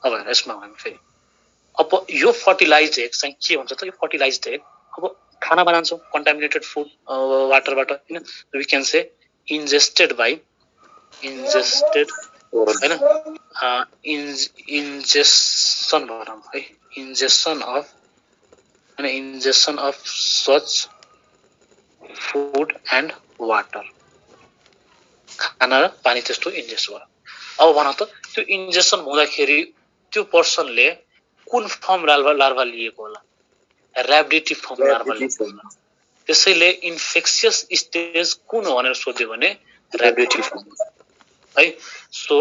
अब यसमा हामी फेरि अब यो फर्टिलाइज्ड एग चाहिँ के हुन्छ त यो फर्टिलाइज्ड एग अब खाना बनाउँछौँ कन्टामिनेटेड फुड वाटरबाट हैन वी क्यान से इन्जेस्टेड हैन इन्जेक्सन भनौँ है injection of such food and water खाना र पानी त्यस्तो इन्जेस्ट भयो अब भन त त्यो इन्जेक्सन हुँदाखेरि त्यो पर्सनले कुन फर्म लार्भा लिएको होला ऱ्याबिडिटिफर्म लार्भा लिएको होला त्यसैले इन्फेक्सियस स्टेज कुन हो भनेर सोध्यो भने ऱ्याबिडिटिफर्म है सो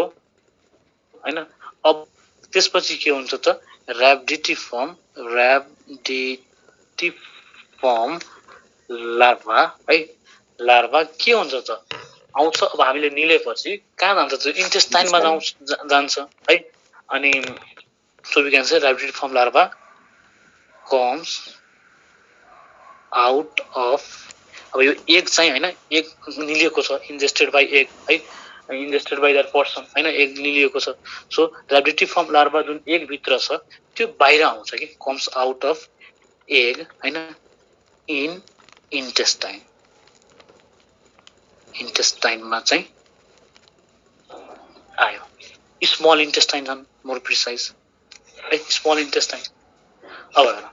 हैन अब त्यसपछि के हुन्छ त ऱ्याबिडिटिफर्म लार्भा है लार्भा के हुन्छ त आउँछ अब हामीले निलेपछि कहाँ जान्छ त्यो इन्टेस्टाइनमा जान्छ है अनि so we can say rhabditiform larva comes out of अब यो एग चाहिँ हैन एग निलिएको छ इन्जेस्टेड बाइ एग है इन्जेस्टेड बाइ दैट पर्सन हैन एग निलिएको छ सो ऱ्याबिडिटिफर्म लार्भा जुन एग भित्र छ त्यो बाहिर आउँछ कि कम्स आउट अफ एग हैन इन इन्टेस्टाइनमा चाहिँ आयो स्मल इन्टेस्टाइन झन् मोर प्रिसाइज है स्मल इन्टेस्टाइन अब हेर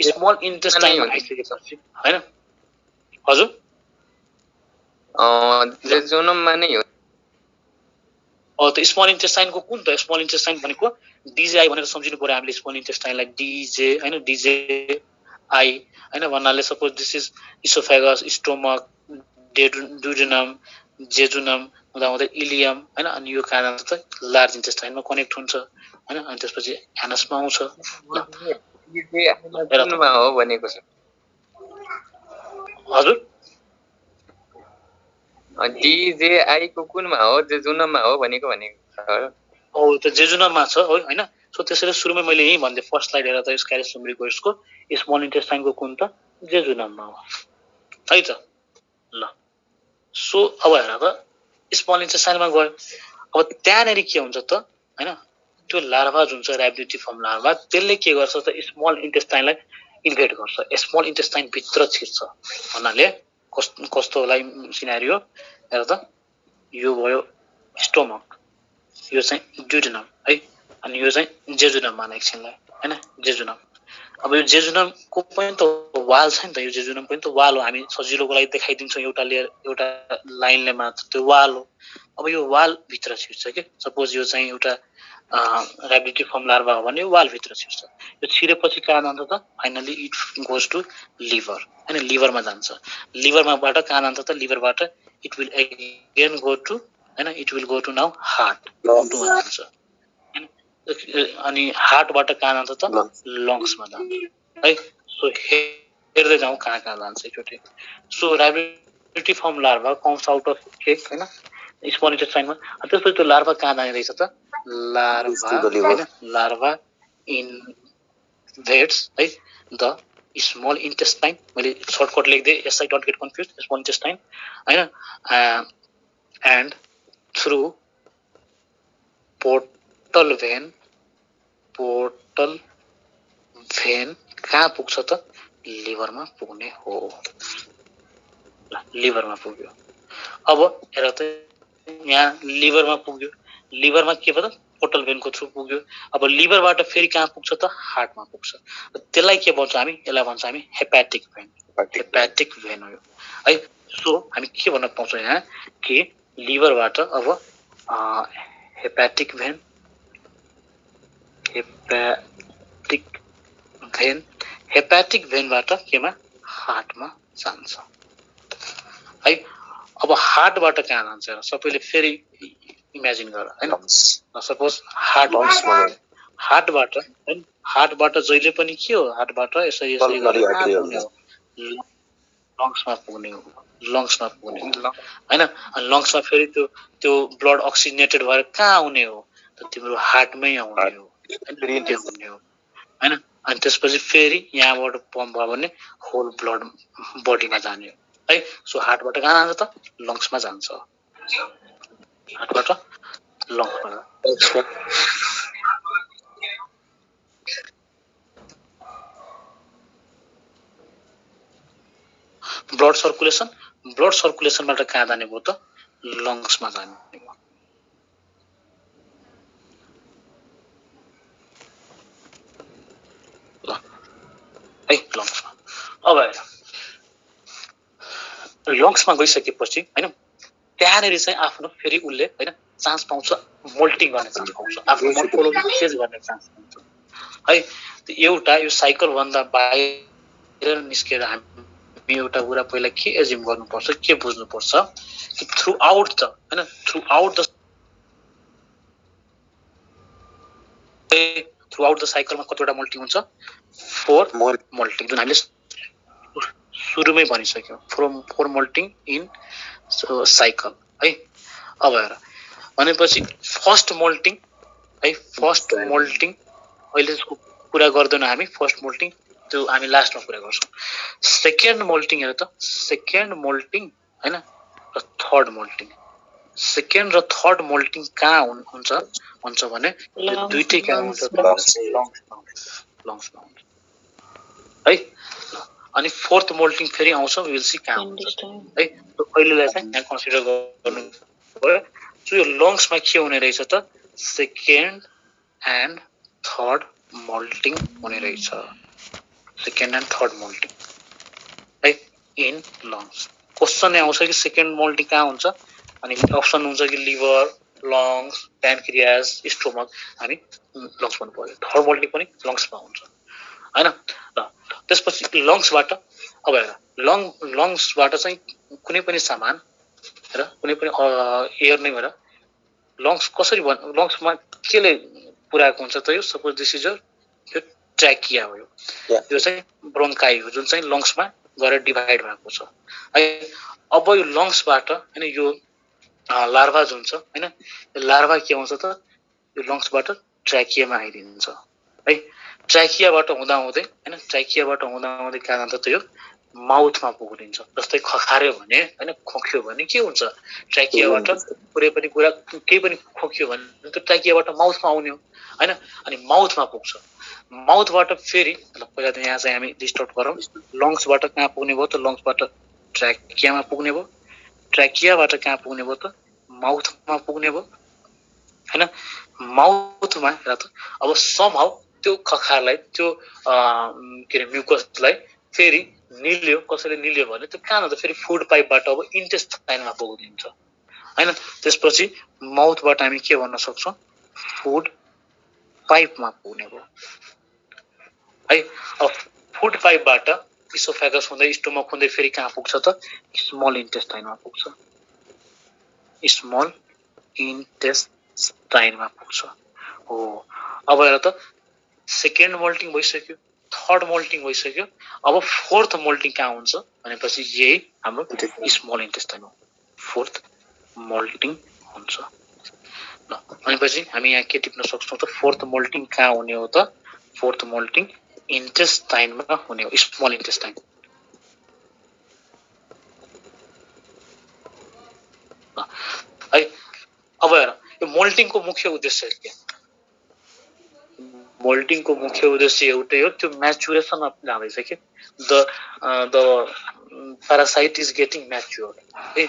स्मल इन्टेस्टाइन आइसकेपछि हैन हजुर जेजुनममा नै हो त स्मल इन्टेस्टाइनको कुन त स्मल इन्टेस्टाइन भनेको डिजेआई भनेर सम्झिनु पर्यो हामीले स्मल इन्टेस्टाइनलाई डिजे हैन डिजेआई हैन भन्नाले suppose this is oesophagus stomach duodenum jejunum हुँदा हुँदै इलियम हैन अनि यो कहाँ जान्छ त लार्ज इन्टेस्टाइनमा कनेक्ट हुन्छ हैन अनि त्यसपछि एनसमा आउँछ कुनमा हो भनेको छ हजुर डिजेआई को कुनमा हो जेजुनममा हो भनेको हो त जेजुनममा छ हो हैन सो त्यसैले सुरुमै मैले यही भन्दै फर्स्ट स्लाइड हेरेर त यस क्यारियोसोमरिको यसको स्मल इन्टेस्टाइनको कुन त जेजुनममा हो है त ल सो अब हेर त स्मल इन्टेस्टाइनमा गयो अब त्यहाँनेर के हुन्छ त हैन त्यो लार्भा जुन छ ऱ्याबिडिटिफर्म लार्भा त्यसले के गर्छ त स्मल इन्टेस्टाइनलाई इन्भेड गर्छ स्मल इन्टेस्टाइन भित्र छिर्छ भन्नाले कस्तोलाई सिनारियो हेर त यो भयो स्टोमक यो चाहिँ ड्युडेनम है अनि यो चाहिँ जेजुनम मान एकछिनलाई हैन जेजुनम अब यो जेजुनमको पनि त वाल छ नि त यो जेजुनम पनि त वाल हो हामी सजिलोको लागि देखाइदिन्छौँ एउटा लेयर एउटा लाइनले मात्र त्यो वाल हो अब यो वाल भित्र छिर्छ के सपोज यो चाहिँ एउटा ऱ्याबिडिटिफर्म लार्भा हो भने यो वाल भित्र छिर्छ यो छिरेपछि कहाँ जान्छ त finally it goes to liver हैन लिभरमा जान्छ लिभरमाबाट कहाँ जान्छ त लिभरबाट it will again go to हैन it will go to now heart लङमा जान्छ अनि हार्टबाट कहाँ जान्छ त लङ्समा जान्छ है सो हेर्दै जाउँ कहाँ कहाँ जान्छ एकचोटि so rhabditiform larva comes out of egg हैन स्मल इन्टेस्टाइनमा त्यसपछि त्यो लार्भा कहाँ जाने रहेछ त लार्भा इन्भेड्स है द स्मल इन्टेस्टाइन मैले सर्टकट लेख्दै यसलाई don't get confuse small intestine हैन एन्ड थ्रु पोर्टल भेन कहाँ पुग्छ त लिभरमा पुग्ने हो लिभरमा पुग्यो अब हेर त यहाँ लिभरमा पुग्यो लिभरमा के भयो त पोर्टल भेनको थ्रु पुग्यो अब लिभरबाट फेरि कहाँ पुग्छ त हार्टमा पुग्छ त्यसलाई के भन्छ हामी यसलाई भन्छ हामी हेपाटिक भेन हो है सो हामी के भन्न पाउँछौँ यहाँ कि लिभरबाट अब हेपाटिक भेनबाट केमा हार्टमा जान्छ है अब हार्टबाट कहाँ जान्छ र सबैले फेरि इमेजिन गर हैन सपोज हार्टबाट जहिले पनि के हो हार्टबाट यसरी लङ्समा पुग्ने हो हैन अनि लङ्समा फेरि त्यो ब्लड अक्सिजनेटेड भएर कहाँ आउने हो त तिम्रो हार्टमै आउने हो हैन अनि त्यसपछि फेरि यहाँबाट पम्प भयो भने होल ब्लड बडीमा जाने हो है सो हार्टबाट कहाँ जान्छ त लङ्समा जान्छ हार्टबाट लङ्समा ब्लड सर्कुलेसनबाट कहाँ जाने भयो त लङ्समा जाने भयो ल है लङ्समा अब लङ्समा गइसकेपछि हैन त्यहाँनेरि चाहिँ आफ्नो फेरि उसले हैन चान्स पाउँछ मोल्टिङ गर्ने चान्स पाउँछ आफ्नो मोर्फोलोजी चेन्ज गर्ने चान्स पाउँछ है एउटा यो साइकल भन्दा बाहिर निस्केर हामी एउटा कुरा पहिला के एज्युम गर्नुपर्छ के बुझ्नुपर्छ कि थ्रु आउट द साइकलमा कतिवटा मोल्टिङ हुन्छ 4 मोल्टिङ जुन हामीले सुरुमै भनिसक्यौं 4 मोल्टिङ इन साइकल है अब हेर भनेपछि फर्स्ट मोल्टिङ अहिले त्यसको कुरा गर्दैन हामी फर्स्ट मोल्टिङ त्यो हामी लास्टमा कुरा गर्छौं सेकेन्ड मोल्टिङ हेर त सेकेन्ड मोल्टिङ हैन र थर्ड मोल्टिङ सेकेन्ड र थर्ड मोल्टिङ कहाँ हुन्छ भने यो दुईटै कहाँ हुन्छ लङ्समा हुन्छ है अनि फोर्थ मोल्टिङ फेरि आउँछ विल सी कहाँ हुन्छ है त्यो अहिलेलाई चाहिँ यहाँ कन्सिडर गर्नु भयो सो यो लङ्समा के हुने रहेछ त सेकेन्ड एन्ड थर्ड मोल्टिङ हुने रहेछ सेकेन्ड एन्ड थर्ड मोल्टिङ है इन लङ्स क्वेसन आउँछ कि सेकेन्ड मोल्टिङ कहाँ हुन्छ अनि अप्सन हुन्छ कि लिभर लङ्स प्यानक्रियास स्टोमक हामी लङ्स भन्नु पर्यो थर्ड मोल्टिङ पनि लङ्समा हुन्छ हैन र त्यसपछि लङ्सबाट अब हेर लङ्सबाट चाहिँ कुनै पनि सामान र कुनै पनि एयर नै भएर लङ्स कसरी लङ्समा केले पुराएको हुन्छ त यो सपोज दिस इज यो ट्र्याकिया हो यो चाहिँ ब्रोन्काई हो जुन चाहिँ लङ्समा गएर डिभाइड भएको छ है अब यो लङ्सबाट हैन यो लार्भा जुन छ हैन लार्भा के आउँछ त यो लङ्सबाट ट्र्याकियामा आइदिन्छ है ट्र्याकियाबाट हुँदाहुँदै हैन ट्र्याकियाबाट हुँदाहुँदै कहाँ जान्छ त यो माउथमा पुगिन्छ जस्तै खखार्यो भने हैन खोक्यो भने के हुन्छ ट्र्याकियाबाट कुनै पनि कुरा केही पनि खोक्यो भने त्यो ट्र्याकियाबाट माउथमा आउने हो हैन अनि माउथमा पुग्छ माउथबाट फेरि पहिला त यहाँ चाहिँ हामी लिस्ट आउट गरौँ लङ्सबाट कहाँ पुग्ने भयो त लङ्सबाट ट्र्याकियामा पुग्ने भयो ट्र्याकियाबाट कहाँ पुग्ने भयो त माउथमा पुग्ने भयो हैन माउथमा हेर त अब समहाउ त्यो खखारलाई त्यो के रे म्युकसलाई फेरि निल्यो कसैले निल्यो भने त्यो कहाँ जान्छ फेरि फुड पाइपबाट अब इन्टेस्टाइनमा पुगिदिन्छ हैन त्यसपछि माउथबाट हामी के भन्न सक्छौं फुड पाइपमा पुग्ने भयो है अब फुड पाइपबाट इसोफेगस हुँदै स्टोमक हुँदै फेरि कहाँ पुग्छ त स्मल इन्टेस्टाइनमा पुग्छ स्मल इन्टेस्टाइनमा पुग्छ हो अब हेर त सेकेन्ड मोल्टिङ भइसक्यो थर्ड मोल्टिङ भइसक्यो अब फोर्थ मोल्टिङ कहाँ हुन्छ भनेपछि यही हाम्रो स्मल इन्टेस्टाइन हो फोर्थ मोल्टिङ हुन्छ ल भनेपछि हामी यहाँ के टिप्न सक्छौं त फोर्थ मोल्टिङ कहाँ हुने हो त फोर्थ मोल्टिङ इन्टेस्टाइनमा हुने हो स्मल इन्टेस्टाइन है अब हेर यो मोल्टिङको मुख्य उद्देश्य के मोल्टिङको मुख्य उद्देश्य एउटै हो त्यो म्याचुरेसन जाँदैछ कि the parasite is getting matured है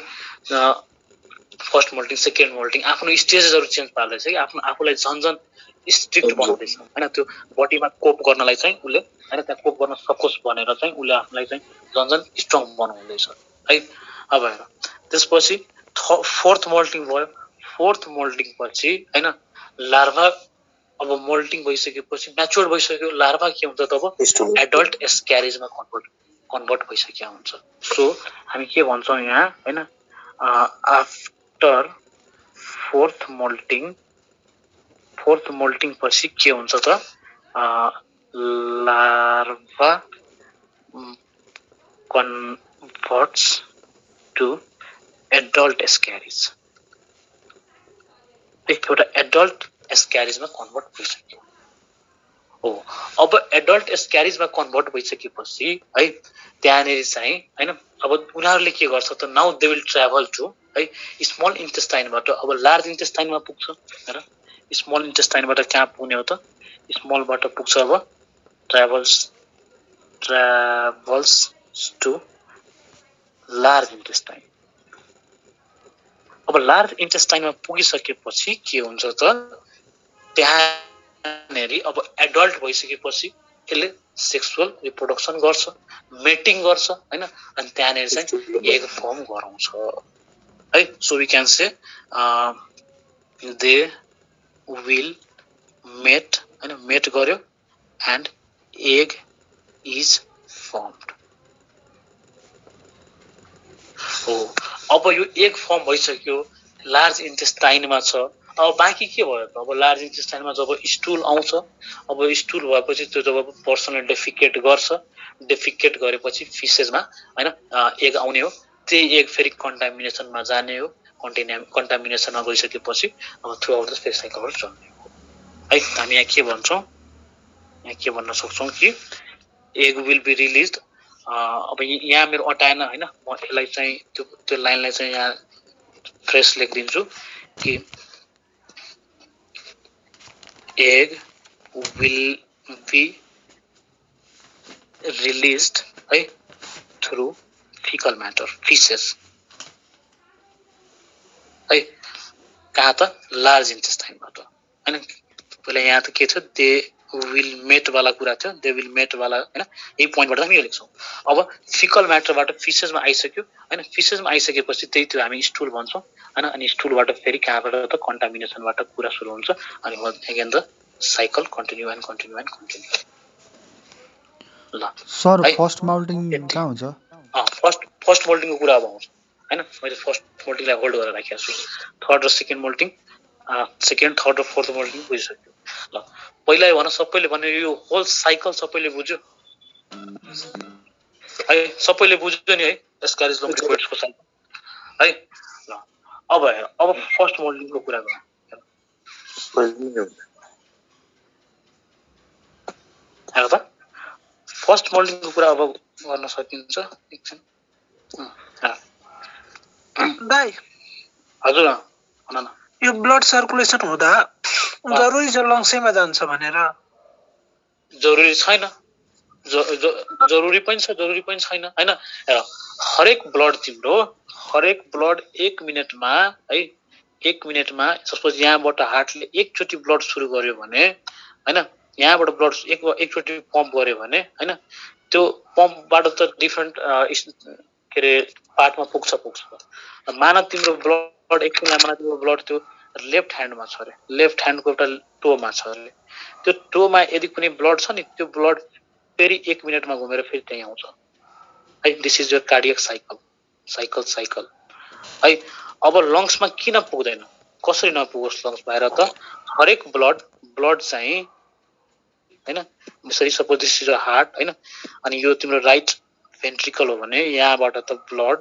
फर्स्ट मोल्टिङ सेकेन्ड मोल्टिङ आफ्नो स्टेजेसहरु चेन्ज पार्दैछ कि आफूलाई झन स्ट्रिक्ट बनाउँदैछ हैन त्यो बडीमा कोप गर्नलाई चाहिँ उले हैन त्यहाँ कोप गर्न सकोस् भनेर चाहिँ उले आफूलाई चाहिँ झन स्ट्रङ बनाउँदैछ है। अब हेर त्यसपछि फोर्थ मोल्टिङ भयो। फोर्थ मोल्टिङ पछि हैन लार्भा अब मोल्टिङ भइसकेपछि म्याच्योर भइसक्यो लार्भा के हुन्छ तब एडल्ट एस्क्यारिजमा कन्भर्ट भइसक्यो हुन्छ। सो हामी के भन्छौं यहाँ हैन आफ्टर फोर्थ मोल्टिङ पछि के हुन्छ त लार्भा कन्भर्ट्स टु एडल्ट एस्क्यारिज। एउटा एडल्ट एस्क्यारिजमा कन्भर्ट भइसक्यो हो। अब एडल्ट एस्क्यारिजमा कन्भर्ट भइसकेपछि है त्यहाँनेरि चाहिँ हैन अब उनीहरुले के गर्छ त now they will travel to है स्मल इन्टेस्टाइनबाट अब लार्ज इन्टेस्टाइनमा पुग्छ हैन। स्मल इन्टेस्टाइनबाट कहाँ पुग्ने हो त स्मलबाट पुग्छ अब ट्राभल्स टु लार्ज इन्टेस्टाइन। अब लार्ज इन्टेस्टाइनमा पुगिसकेपछि के हुन्छ त त्यहाँनेरि अब एडल्ट भइसकेपछि यसले सेक्सुअल रिप्रोडक्सन गर्छ मेटिङ गर्छ हैन अनि त्यहाँनेरि चाहिँ एग फर्म गराउँछ है। So we can say they will mate हैन मेट गर्यो एन्ड एग इज फर्मड हो। अब यो एग फर्म भइसक्यो लार्ज इन्टेस्टाइनमा छ। अब बाँकी के भयो त अब लार्ज इन्टेस्टाइनमा जब स्टुल आउँछ अब स्टुल भएपछि त्यो जब पर्सनले डेफिकेट गर्छ डेफिकेट गरेपछि फिसेसमा हैन एग आउने हो। त्यही एग फेरि कन्टामिनेसनमा जाने हो। कन्टामिनेसनमा गइसकेपछि अब थ्रु आउट द स्पेस साइकलबाट चल्ने हो है। हामी यहाँ के भन्छौं यहाँ के भन्न सक्छौं कि एग विल बी रिलिज्ड। अब यहाँ मेरो अटाएन हैन म यसलाई चाहिँ त्यो लाइनलाई चाहिँ यहाँ फ्रेस लेखिदिन्छु कि एग विल बी रिलिज्ड है थ्रु फिकल म्याटर फिसेस है कहाँ त लार्ज इन्टेस्टाइनबाट हैन। पहिला यहाँ त के थियो दे विल मेट वाला कुरा थियो दे विल मेट वाला हैन यही पोइन्टबाट हामी यो लेख्छौं। अब फिकल म्याटरबाट फिसेसमा आइसक्यो हैन फिसेसमा आइसकेपछि त्यही त्यो हामी स्टुल भन्छौं हैन अनि स्टुलबाट फेरि कहाँबाट त कन्टामिनेसनबाट कुरा सुरु हुन्छ अनि again the cycle continue and continue and continue. ल सर फर्स्ट मोल्टिङ कहाँ हुन्छ फर्स्ट मोल्टिङको कुरा अब आउँछ हैन। मैले फर्स्ट मोल्टिङलाई होल्ड गरेर राखेको छु। थर्ड र सेकेन्ड मोल्टिङ सेकेन्ड थर्ड र फोर्थ मोल्टिङ बुझिसक्यो। ल पहिला भन सबैले भने यो होल साइकल सबैले बुझ्यो है सबैले बुझ्यो नि है एस्क्यारिज लम्बिकोइड्सको साइकल है। ल अब फर्स्ट मोल्टिङको कुरा गरौँ हेर त फर्स्ट मोल्टिङको कुरा अब गर्न सकिन्छ एकछिन दाइ हजुर भन न। यो ब्लड सर्कुलेसन हुँदा जरुरी छ लङ्सेमा जान्छ भनेर जरुरी छैन जरुरी पनि छ जरुरी पनि छैन हैन। हेर हरेक ब्लड 1 मिनेटमा है 1 मिनेटमा सपोज यहाँबाट हार्टले एकचोटी ब्लड सुरु गर्यो भने हैन यहाँबाट ब्लड एकचोटी पम्प गर्यो भने हैन त्यो पम्पबाट त डिफरेन्ट के रे पार्टमा पुग्छ मान तिम्रो ब्लड एकछिनलाई मान तिम्रो ब्लड त्यो लेफ्ट ह्यान्डमा छ रे लेफ्ट ह्यान्डको एउटा टोमा छ रे त्यो टोमा यदि कुनै ब्लड छ नि त्यो ब्लड फेरि 1 मिनेटमा घुमेर फेरि त्यही आउँछ है। This is your cardiac cycle है। अब लङ्समा किन पुग्दैन कसरी नपुगोस् लङ्स भएर त हरेक ब्लड चाहिँ हैन यसरी suppose this is a heart हैन अनि यो तिम्रो राइट भेन्ट्रिकल हो भने यहाँबाट त ब्लड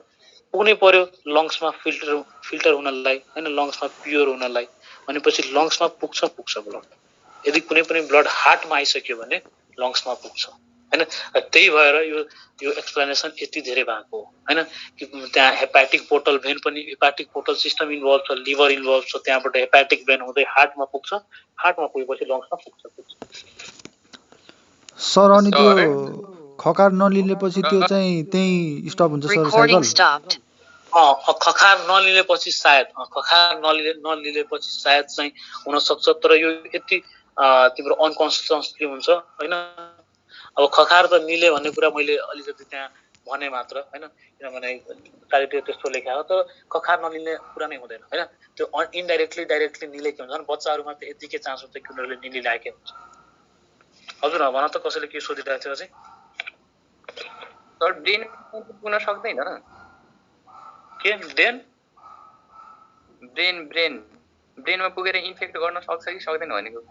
पुग्नै पर्यो लङ्समा फिल्टर हुनलाई हैन लङ्समा प्योर हुनलाई अनि पछि लङ्समा पुग्छ ब्लड। यदि कुनै पनि ब्लड हार्टमा आइसक्यो भने लङ्समा पुग्छ हैन। त्यही भएर यो एक्सप्लेनेसन यति धेरै भएको हो हैन कि त्यहाँ हेपाटिक पोर्टल भेन पनि हेपाटिक पोर्टल सिस्टम इन्भल्भ छ लिभर इन्भल्भ छ त्यहाँबाट हेपाटिक भेन हुँदै हार्टमा पुगेपछि लङ्समा पुग्छ। सर अनि त्यो खकार नलिलेपछि त्यो चाहिँ त्यही स्टप हुन्छ सर Recording साइकल stopped. खखार नलिएपछि सायद चाहिँ हुन सक्छ तर यो यति तिम्रो अनकन्सिस्टेन्सली हुन्छ हैन अब खखार त निले भन्ने कुरा मैले अलिकति त्यहाँ भने मात्र हैन किनभने साहित्य त्यस्तो लेखा हो तर खखार नलिने कुरा नै हुँदैन हैन त्यो इन्डाइरेक्टली डाइरेक्टली निले के हुन्छ बच्चाहरुमा त यतिकै चान्स हुन्छ कि उनीहरुले निली लागे हुन्छ हजुर भन त कसैले के सोधिरहेको थियो चाहिँ तर ब्रेन पुग्न सक्दैन के ब्रेनमा पुगेर इन्फेक्ट गर्न सक्छ कि सक्दैन भनेको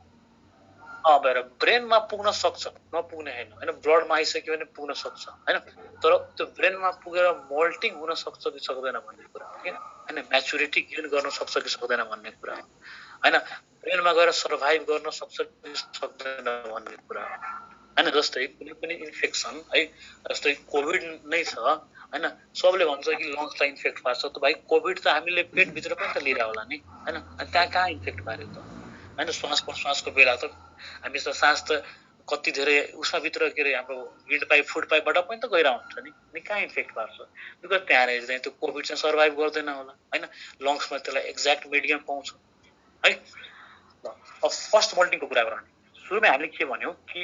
भएर ब्रेनमा पुग्न सक्छ नपुग्ने हैन ब्लडमा आइसक्यो भने पुग्न सक्छ हैन तर त्यो ब्रेनमा पुगेर मोल्टिङ हुन सक्छ कि सक्दैन भन्ने कुरा हो के हैन म्याच्युरिटी गेन गर्न सक्छ कि सक्दैन भन्ने कुरा हो हैन ब्रेनमा गएर सर्भाइभ गर्न सक्छ कि सक्दैन भन्ने कुरा हो हैन जस्तै कुनै पनि इन्फेक्सन है जस्तै कोभिड नै छ हैन सबले भन्छ कि लङ्सलाई इन्फेक्ट पार्छ त भाइ कोभिड त हामीले पेट भित्र पनि त लिएर होला नि हैन त्यहाँ कहाँ इन्फेक्ट पार्यो त हैन श्वासको बेला त हामी त सास त कति धेरै उसमा भित्र के रे हाम्रो विन्ड पाइप फुड पाइपबाट पनि त गइरा हुन्छ नि कहाँ इन्फेक्ट पार्छ बिकज त्यहाँ रहे चाहिँ त्यो कोभिड चाहिँ सर्भाइभ गर्दैन होला हैन लङ्समा त्यसलाई एक्ज्याक्ट मिडियम पाउँछ है अब फर्स्ट मोल्टिङको कुरा गरौँ सुरुमा हामीले के भन्यौ कि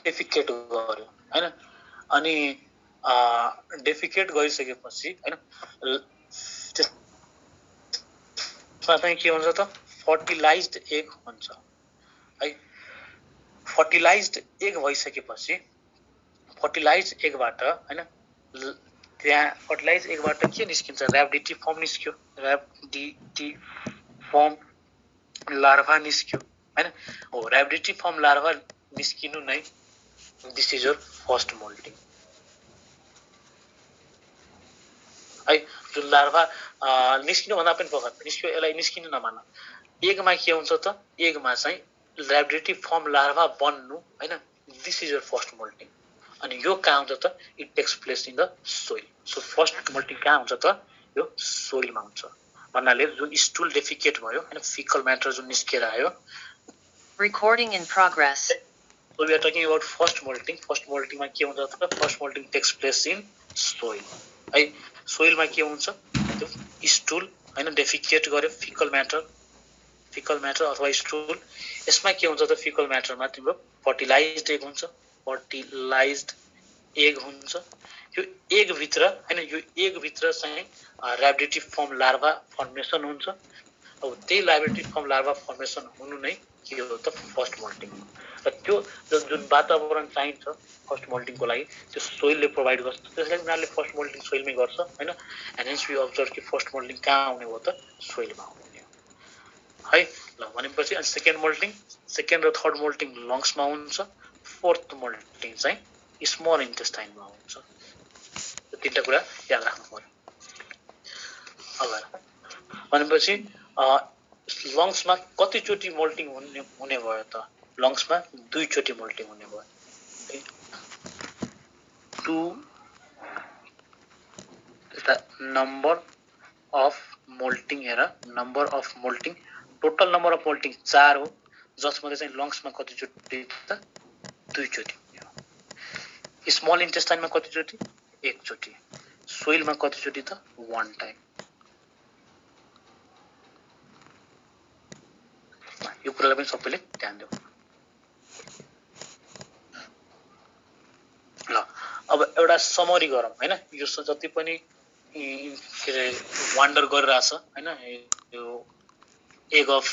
डेफिकेट गर्यो हैन अनि डेफिकेट गरिसकेपछि हैन त्यसमा चाहिँ के हुन्छ त फर्टिलाइज्ड एग हुन्छ है फर्टिलाइज्ड एग भइसकेपछि फर्टिलाइज्ड एगबाट हैन त्यहाँ फर्टिलाइज्ड एगबाट के निस्किन्छ र्याबिडिटी फर्म निस्क्यो र्याबिडिटी फर्म लार्भा निस्क्यो हैन हो र्याबिडिटी फर्म लार्भा निस्किनु नै दिस इज योर फर्स्ट मोल्टिङ है जुन लार्भा निस्किनु भन्दा पनि पखत निस्क्यो यसलाई निस्किनु नमान एगमा के हुन्छ त एगमा चाहिँ र्याबिडिटी फर्म लार्भा बन्नु हैन this is your first molting अनि यो कहाँ हुन्छ त it takes place in the soil so first molting कहाँ हुन्छ त यो सोइलमा हुन्छ भन्नाले जुन स्टुल डेफिकेट भयो हैन फिकल म्याटर जुन निस्केर आयो Recording in progress. So we are talking about first molting. First molting मा के हुन्छ त first molting takes place in soil है सोइलमा के हुन्छ त्यो स्टुल हैन डेफिकेट गर्यो फिकल म्याटर अथवा स्टुल यसमा के हुन्छ त फिकल म्याटरमा तिम्रो फर्टिलाइज्ड एग हुन्छ यो एग भित्र हैन यो एग भित्र चाहिँ र्याबिडिटी फर्म लार्भा फर्मेसन हुन्छ अब त्यही र्याबिडिटी फर्म लार्भा फर्मेसन हुनु नै के हो त फर्स्ट मोल्टिङ र त्यो जुन वातावरण चाहिन्छ फर्स्ट मोल्टिङको लागि त्यो सोइलले प्रोभाइड गर्छ त्यसैले उनीहरूले फर्स्ट मोल्टिङ सोइलमै गर्छ हैन एन्ड हेन्स वी अब्जर्भ कि फर्स्ट मोल्टिङ कहाँ आउने हो त सोइलमा आउने हो है ल भनेपछि अनि सेकेन्ड र थर्ड मोल्टिङ लङ्समा हुन्छ फोर्थ मोल्टिङ चाहिँ स्मल इन्टेस्टाइनमा हुन्छ यो तीनटा कुरा याद राख्नु पर्यो अब भनेपछि लङ्समा कतिचोटि मोल्टिङ हुने भयो त लङ्समा 2 चोटि मोल्टिङ हुने भयो number of मोल्टिङ total number of मोल्टिङ 4 हो जसमध्ये चाहिँ लङ्समा कतिचोटि त 2 चोटि स्मल इन्टेस्टाइनमा कतिचोटि 1 चोटि सोइलमा कतिचोटि त 1 टाइम यो कुरालाई पनि सबैले ध्यान दिऊ ल अब एउटा समरी गरौँ हैन यो जति पनि वान्डर गरिरहेछ हैन यो एग अफ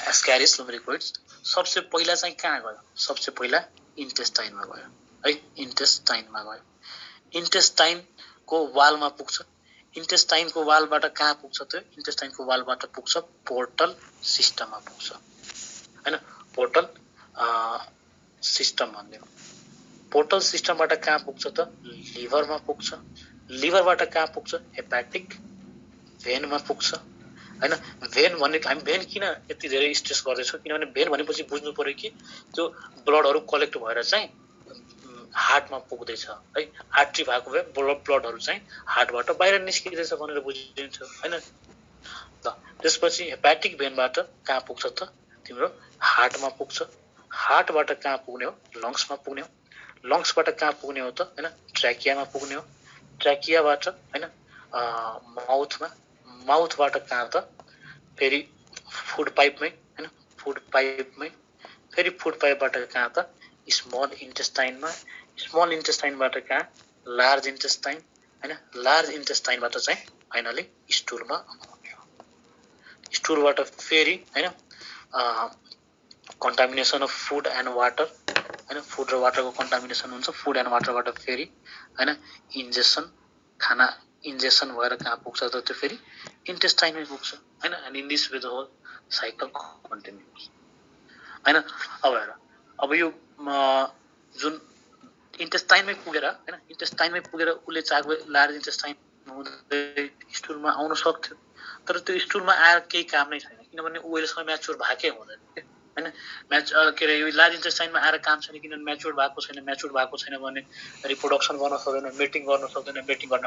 एस्क्यारिस लुम्ब्रिकोइड्स सबसे पहिला चाहिँ कहाँ गयो सबसे पहिला इन्टेस्टाइनमा गयो है इन्टेस्टाइनको वालमा पुग्छ इन्टेस्टाइनको वालबाट कहाँ पुग्छ त इन्टेस्टाइनको वालबाट पुग्छ पोर्टल सिस्टममा पुग्छ हैन पोर्टल सिस्टम भन्ने पोर्टल सिस्टमबाट कहाँ पुग्छ त लिभरमा पुग्छ लिभरबाट कहाँ पुग्छ हेपाटिक भेनमा पुग्छ हैन भेन भनेको हामी भेन किन यति धेरै स्ट्रेस गर्दैछौँ किनभने भेन भनेपछि बुझ्नु पर्यो कि त्यो ब्लडहरु कलेक्ट भएर चाहिँ हार्टमा पुग्दैछ है आर्टरी भएको भए ब्लडहरु चाहिँ हार्टबाट बाहिर निस्किदैछ भनेर बुझिन्छ हैन ल त्यसपछि हेपाटिक भेनबाट कहाँ पुग्छ त तिम्रो हार्टमा पुग्छ हार्टबाट कहाँ पुग्ने हो लङ्समा पुग्ने हो लङ्सबाट कहाँ पुग्ने हो त हैन ट्र्याकियामा पुग्ने हो ट्र्याकियाबाट हैन माउथबाट कहाँ त फेरि फुड पाइपमै हैन फुड पाइपमै फेरि फुड पाइपबाट कहाँ त स्मल इन्टेस्टाइनबाट कहाँ लार्ज इन्टेस्टाइन हैन लार्ज इन्टेस्टाइनबाट चाहिँ फाइनली स्टुलमा स्टुलबाट फेरि हैन contamination of food and water हैन फुड र वाटरको कन्टामिनेसन हुन्छ फुड एन्ड वाटरबाट फेरि हैन खाना इन्जेक्सन भएर कहाँ पुग्छ त त्यो फेरि इन्टेस्टाइनमै पुग्छ हैन and in this way the whole cycle continues हैन अब यो जुन इन्टेस्टाइनमै पुगेर हैन इन्टेस्टाइनमै पुगेर उले चाहेको लार्ज इन्टेस्टाइन हुँदै स्टुलमा आउन सक्थ्यो तर त्यो स्टुलमा आएर केही काम नै छैन किनभने उहिलेसम्म म्याच्योर भएकै हुँदैन हैन के अरे यो लार्ज इन्टेस्टाइनमा आएर काम छैन किनभने म्याच्योर भएको छैन भने रिप्रोडक्सन गर्न सक्दैन मेटिङ गर्न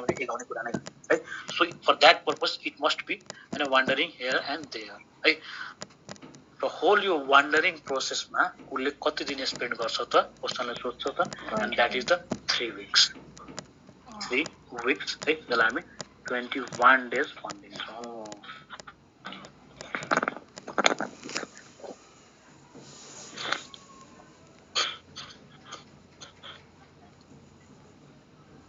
भने केही हुने कुरा नै है so for that purpose it must be हैन वान्डरिङ हियर एन्ड देयर है र होल यो वान्डरिङ प्रोसेसमा उसले कति दिन स्पेन्ड गर्छ त क्वेसनले सोध्छ त and that is the 3 weeks है जसलाई हामी 21 days भनिदिन्छौँ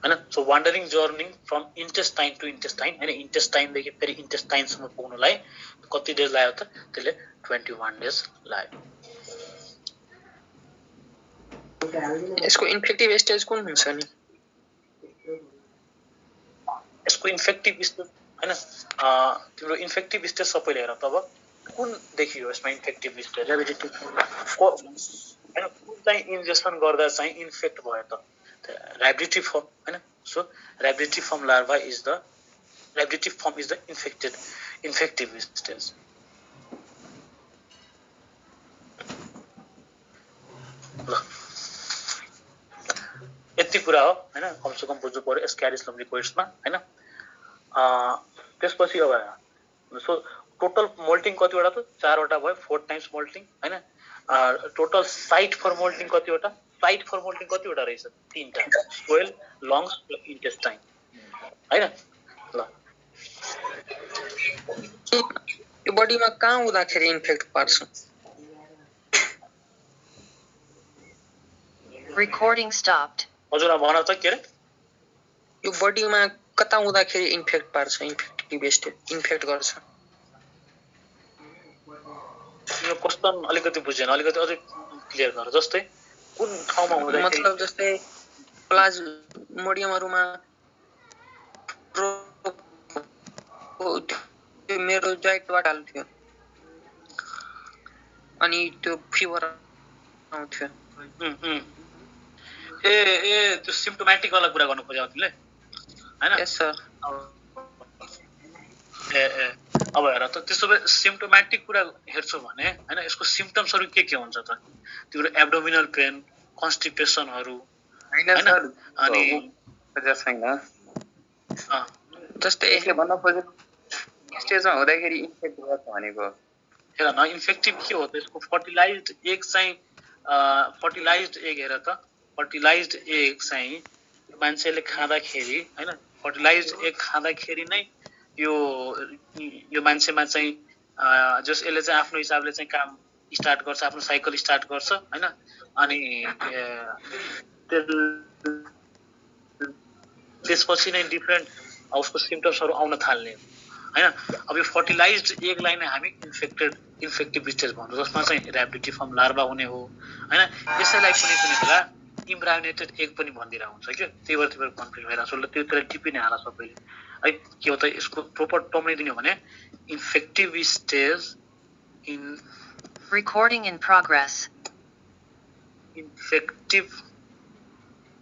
हैन so wandering journey from intestine to intestine हैन इन्टेस्टाइनदेखि फेरि इन्टेस्टाइनसम्म पुग्नलाई कति डेज लाग्यो त त्यसले 21 days लाग्यो यसको इन्फेक्टिभ स्टेज कुन हुन्छ नि यसको इन्फेक्टिभ स्टेज हैन तिम्रो इन्फेक्टिभ स्टेज सबैले हेर तब कुन देखियो यसमा इन्फेक्टिभ स्टेज हैन कुन चाहिँ इन्जेक्सन गर्दा चाहिँ इन्फेक्ट भयो त Rhabdity form हैन so Rhabdity form larva is the infective stage यति कुरा हो हैन कमसे कम बुझ्नु पर्यो एस्क्यारिस लम्ब्रिकोइड्समा हैन त्यसपछि अब सो टोटल मोल्टिङ कतिवटा त 4 वटा भयो 4 times मोल्टिङ हैन टोटल साइट फर मोल्टिङ कतिवटा रहेछ 3 टा स्क्वेल लङ्स र इन्टेस्टाइन हैन ल यो बडीमा कहाँ हुँदाखेरि इन्फेक्ट पार्छ Recording stopped. हजुर भन त के रे यो बडीमा कता हुँदाखेरि इन्फेक्ट पार्छ इन्फेक्टिभ स्टेज इन्फेक्ट गर्छ यो क्वेशन अलिकति बुझेन अलिकति अझै क्लियर गर जस्तै कुन ठाउँमा हुँदै मतलब जस्तै प्लाज्मोडियमहरुमा मेरो जोइन्टबाट हाल्थ्यो अनि त्यो फिभर आउँथ्यो ए त्यो सिम्प्टोमेटिक वाला कुरा गर्नु खोज्यौ तिमीले हैन यस सर अब हेर त त्यसो भए सिम्प्टोमेटिक कुरा हेर्छौ भने हैन यसको सिम्पटम्सहरु के हुन्छ त तिम्रो एब्डोमिनल पेन कन्स्टिपेसनहरु हैन सर अनि छैन जस्तै यसले भन्न खोजेको स्टेजमा हुँदाखेरि इन्फेक्ट गर्छ भनेको हेर न इन्फेक्टिभ के हो त यसको फर्टिलाइज्ड एग चाहिँ फर्टिलाइज्ड एग हेर त फर्टिलाइज्ड एग चाहिँ मान्छेले खाँदाखेरि हैन फर्टिलाइज्ड एग खाँदाखेरि नै यो मान्छेमा चाहिँ जस यसले चाहिँ आफ्नो हिसाबले चाहिँ काम स्टार्ट गर्छ आफ्नो साइकल स्टार्ट गर्छ हैन अनि त्यसपछि नै डिफरेन्ट उसको सिम्पटम्सहरु आउन थाल्ने हैन अब यो फर्टिलाइज्ड एगलाई नै हामी इन्फेक्टिभ स्टेज भन्छौं जसमा चाहिँ र्याबिडिटी फर्म लार्भा हुने हो हैन यसैलाई कुनै बेला इम्ब्रायोनेटेड एग पनि भन्दिरा हुन्छ के त्यही भएर कन्फ्युज भइराछ ल त्यो त्यसलाई टिपी नै हाला सबैले है के हो त यसको प्रोपर टर्म नै दिनु भने infective stage in Recording in progress. Infective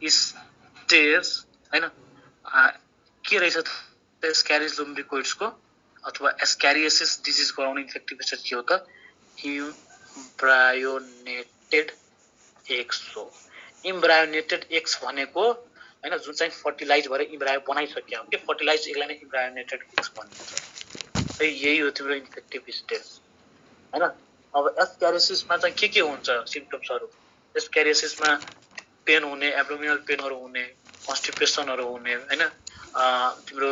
stage हैन के रहेछ त एस्क्यारिस लम्ब्रिकोइड्सको अथवा एस्क्यारियोसिस डिजिज गराउने इन्फेक्टिभ स्टेज के हो त इम्ब्रायोनेटेड एग्स हो इम्ब्रायोनेटेड एग्स भनेको हैन जुन चाहिँ फर्टिलाइज भएर इम्ब्रायो बनाइसक्यो के फर्टिलाइज एगलाई नै इम्ब्रायोनेटेड एग्स भनिन्छ है यही हो तिम्रो इन्फेक्टिभ स्टेज हैन अब एस्क्यारियोसिसमा चाहिँ के हुन्छ सिम्पटम्सहरु एस्क्यारियोसिसमा पेन हुने एब्डोमिनल पेनहरु हुने कन्स्टिपेसनहरु हुने हैन तिम्रो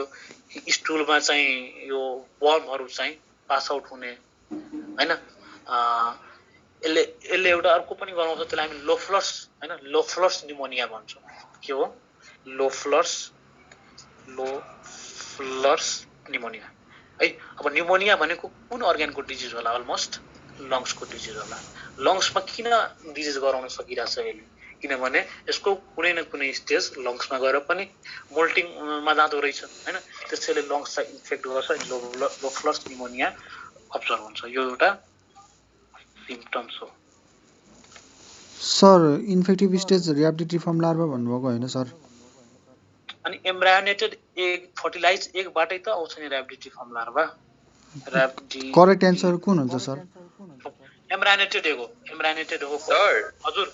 स्टुलमा चाहिँ यो वर्महरु चाहिँ पास आउट हुने हैन यसले एउटा अर्को पनि गराउँछ त्यसलाई हामी लोफ्लर्स हैन लोफ्लर्स निमोनिया भन्छौं के हो लोफ्लर्स निमोनिया है अब निमोनिया भनेको कुन अर्गनको डिजिज होला अलमोस्ट लङ्सको डिजिज होला लङ्समा किन डिजिज गराउन सकिरहेछ यसले किनभने यसको कुनै न कुनै स्टेज लङ्समा गएर पनि मोल्टिङमा जाँदो रहेछ हैन त्यसैले लङ्सलाई इन्फेक्ट गर्छ लोफ्लर्स निमोनिया अब्जर्भ हुन्छ यो एउटा सिम्पटम्स हो sir infective stage rhabditiform larva भन्नुभएको हैन सर अनि एम्ब्रायोनेटेड एग फर्टिलाइज एगबाटै त आउँछ नि ऱ्याबिडिटी फर्म लार्भा करेक्ट एन्सर कुन हुन्छ सर एम्ब्रायोनेटेड हो सर हजुर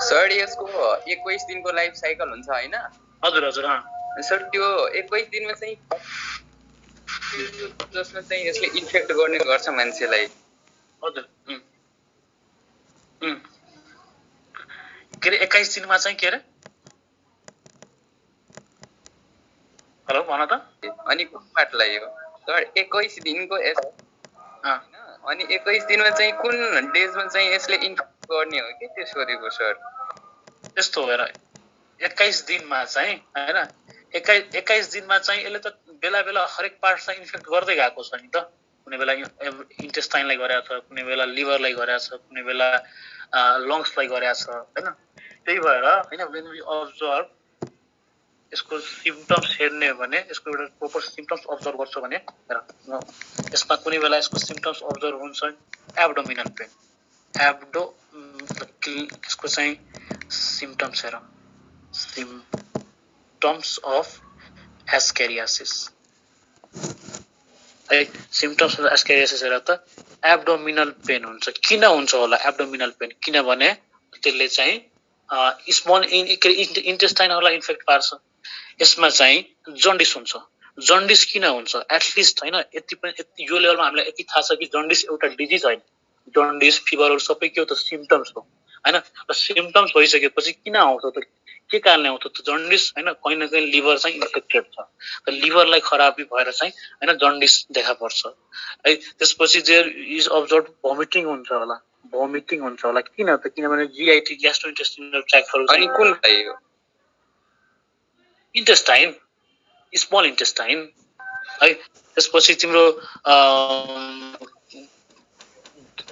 सर यसको 21 दिनको लाइफ साइकल हुन्छ हैन हजुर सर त्यो 21 दिनमा चाहिँ जसमा चाहिँ यसले इन्फेक्ट गर्ने गर्छ मान्छेलाई हजुर के रे 21 दिनमा चाहिँ के रे हेलो भन त अनि कुन पार्टलाई हो सर 21 दिनको अनि 21 दिनमा चाहिँ कुन डेजमा चाहिँ यसले इन्फेक्ट गर्ने हो के त्यो सोधेको सर त्यस्तो हेर 21 दिनमा चाहिँ हैन 21 दिनमा चाहिँ यसले त बेला बेला हरेक पार्ट चाहिँ इन्फेक्ट गर्दै गएको छ नि त कुनै बेला इन्टेस्टाइनलाई गरेको छ कुनै बेला लिभरलाई गरेको छ कुनै बेला लङ्सलाई गरेको छ हैन त्यही भएर हैन when we observe यसको सिम्पटम्स हेर्ने हो भने यसको एउटा प्रोपर सिम्पटम्स अब्जर्भ गर्छ भने हेर यसमा कुनै बेला यसको सिम्पटम्स अब्जर्भ हुन्छ एब्डोमिनल पेन यसको चाहिँ सिम्पटम्स हेर सिम्पटम्स अफ एस्केरियासिस है सिम्पटम्स अफ एस्केरियासिस हेर त एब्डोमिनल पेन हुन्छ किन हुन्छ होला एब्डोमिनल पेन किनभने त्यसले चाहिँ स्मल इन्टेस्टाइनहरुलाई इन्फेक्ट पार्छ यसमा चाहिँ जन्डिस हुन्छ जन्डिस किन हुन्छ एटलिस्ट हैन यति पनि यो लेभलमा हामीलाई यति थाहा छ कि जन्डिस एउटा डिजिज हैन जन्डिस फिभरहरु सबै के हो त सिम्पटम्स हो हैन र सिम्पटम्स भइसकेपछि किन आउँछ त के कारणले आउँछ त जन्डिस हैन कहीं न कहीं लिभर चाहिँ इन्फेक्टेड छ र लिभरलाई खराबी भएर चाहिँ हैन जन्डिस देखा पर्छ है त्यसपछि देयर इज अब्जर्भ भोमिटिङ हुन्छ होला किन त किनभने जीआईटी ग्यास्ट्रोइन्टेस्टिनल ट्र्याक्टहरु अनि कुन भयो इन्टेस्टाइन स्मल इन्टेस्टाइन है त्यसपछि तिम्रो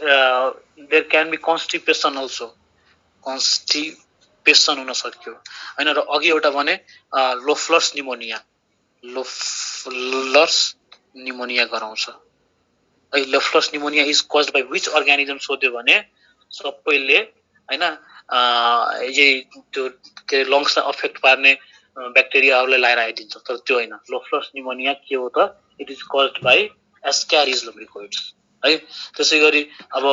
there can be constipation also constipation हुन सक्यो हैन र अघि एउटा भने लोफ्लर्स निमोनिया गराउँछ है Loeffler's pneumonia is caused by which organism सोध्यो भने सबैले हैन यही त्यो के लङ्सलाई अफेक्ट पार्ने ब्याक्टेरियाहरुलाई लाएर आइदिन्छ तर त्यो हैन लोफ्लर्स निमोनिया के हो त इट इज कज्ड बाइ एस्क्यारिज लुब्रिकोइड्स है त्यसैगरी अब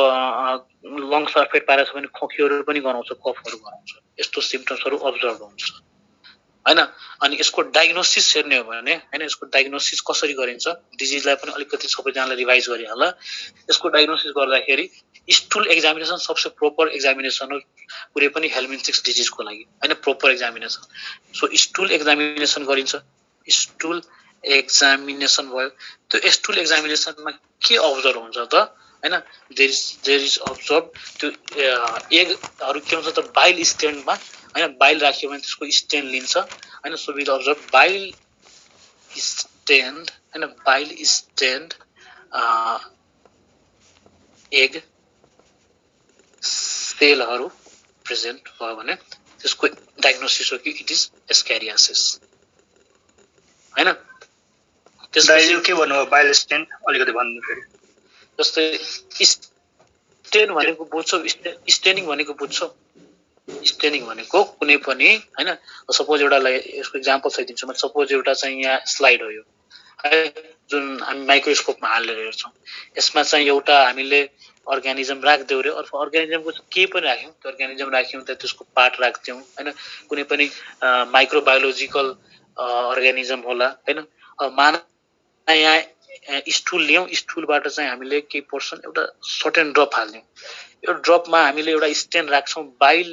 लङ्स अफेक्ट पारेछ भने खोकीहरु पनि गराउँछ कफहरु गराउँछ यस्तो सिम्पटम्सहरु अब्जर्भ हुन्छ हैन अनि यसको डायग्नोसिस हेर्ने हो भने हैन यसको डायग्नोसिस कसरी गरिन्छ डिजिजलाई पनि अलिकति सबैजनाले रिभाइज गरे होला यसको डायग्नोसिस गर्दाखेरि स्टुल एक्जामिनेसन सबसे प्रोपर एक्जामिनेसन हो कुनै पनि हेल्मिन्थिक्स डिजिजको लागि हैन proper examination so stool examination गरिन्छ स्टुल एक्जामिनेसन भयो त्यो स्टुल एक्जामिनेसनमा के अब्जर्भ हुन्छ त हैन देयर इज अब्जर्भ त्यो एगहरु के हुन्छ त बाइल स्ट्यान्डमा हैन बाइल राख्यो भने त्यसको स्टेन लिन्छ हैन so we observe bile stained egg सेलहरु प्रेजेन्ट भयो भने त्यसको डायग्नोसिस हो कि इट इज एस्क्यारियासिस हैन त्यसपछि के भन्नु बाइल स्टेन अलिकति भन्नु फेरि जस्तै स्टेन भनेको बुझ्छौ स्टेनिङ भनेको बुझ्छौ स्टेनिङ भनेको कुनै पनि हैन सपोज एउटा यसको एक्जाम्पल चाहिँ दिन्छु म सपोज एउटा चाहिँ यहाँ स्लाइड हो यो है जुन हामी माइक्रोस्कोपमा हालेर हेर्छौं यसमा चाहिँ एउटा हामीले अर्गानिजम राख्दियौ रे अथवा अर्गानिजमको के पनि राख्यौं त्यो अर्गानिजम राख्यौं त त्यसको पार्ट राख्थ्यौं हैन कुनै पनि माइक्रोबायोलोजिकल अर्गानिजम होला हैन मानव यहाँ स्टुल ल्याउँ स्टुलबाट चाहिँ हामीले के पोर्सन एउटा सर्टेन ड्रप हाल्यौं यो ड्रपमा हामीले एउटा स्टेन राख्छौं बाइल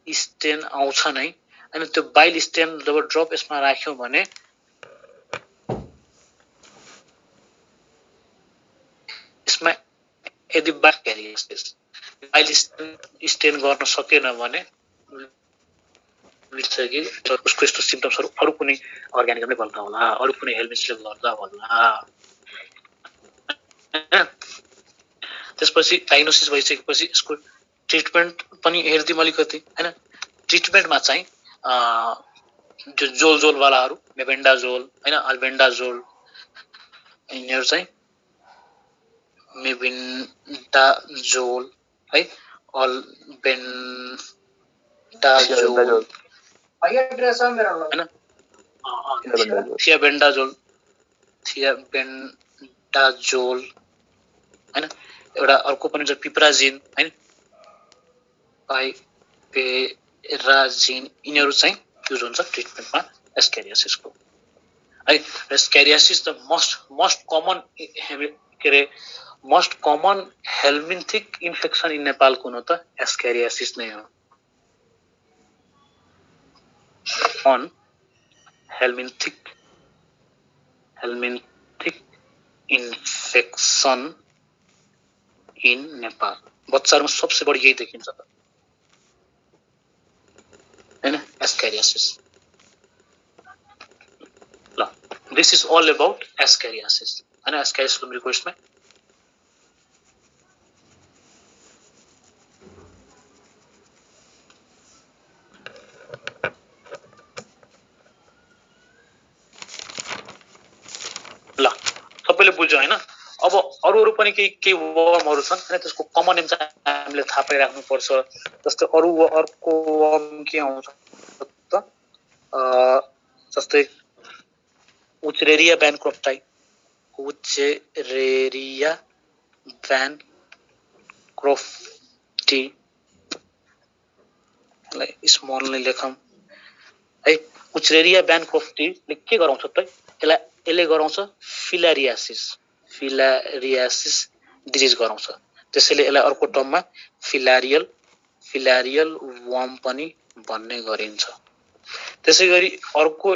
स्टेन आउँछ नै अनि त्यो बाइल स्टेन जब ड्रप यसमा राख्यौं भने यसमा यदि बाइल स्टेन गर्न सकेन भने उसको यस्तो सिम्पटम्सहरु अरु कुनै अर्गानिजमले गर्दा होला अरु कुनै हेल्मिन्थले गर्दा होला त्यसपछि डायग्नोसिस भइसकेपछि यसको ट्रिटमेन्ट पनि हेर्दिम अलिकति हैन ट्रिटमेन्टमा चाहिँ जो जोल वालाहरु मेबेन्डाजोल हैन अल्बेन्डाजोल यिनीहरु चाहिँ मेबेन्डाजोल है अल्बेन्डाजोल हैन थियाबेन्डाजोल हैन एउटा अर्को पनि छ पिप्राजिन हैन पाइपेराजिन यिनीहरु चाहिँ युज हुन्छ ट्रिटमेन्टमा एस्केरियासिसको है ascariasis the most common most common helminthic infection in Nepal कुन हो त एस्केरियासिस नै हो on helminthic infection in Nepal बच्चाहरुमा सबसे बढी यही देखिन्छ हैन एस्केरियासिस ल this is all about ascariasis हैन एस्केरियासिस को रिक्वेस्ट में सबैले बुझ्यो हैन अब अरु पनि केही वर्महरु छन् हैन त्यसको कमन नेम चाहिँ हामीले थाहा पाइराख्नु पर्छ जस्तै अर्को वर्म के आउँछ त जस्तै उचरेरिया ब्यानक्रप्टाई लाई स्मल नै लेखम है उचरेरिया ब्यानक्रप्टी ले के गराउँछ त यसले गराउँछ फिलारियासिस डिजिज गराउँछ त्यसैले यसलाई अर्को टर्ममा फिलारियल वर्म पनि भन्ने गरिन्छ त्यसैगरी अर्को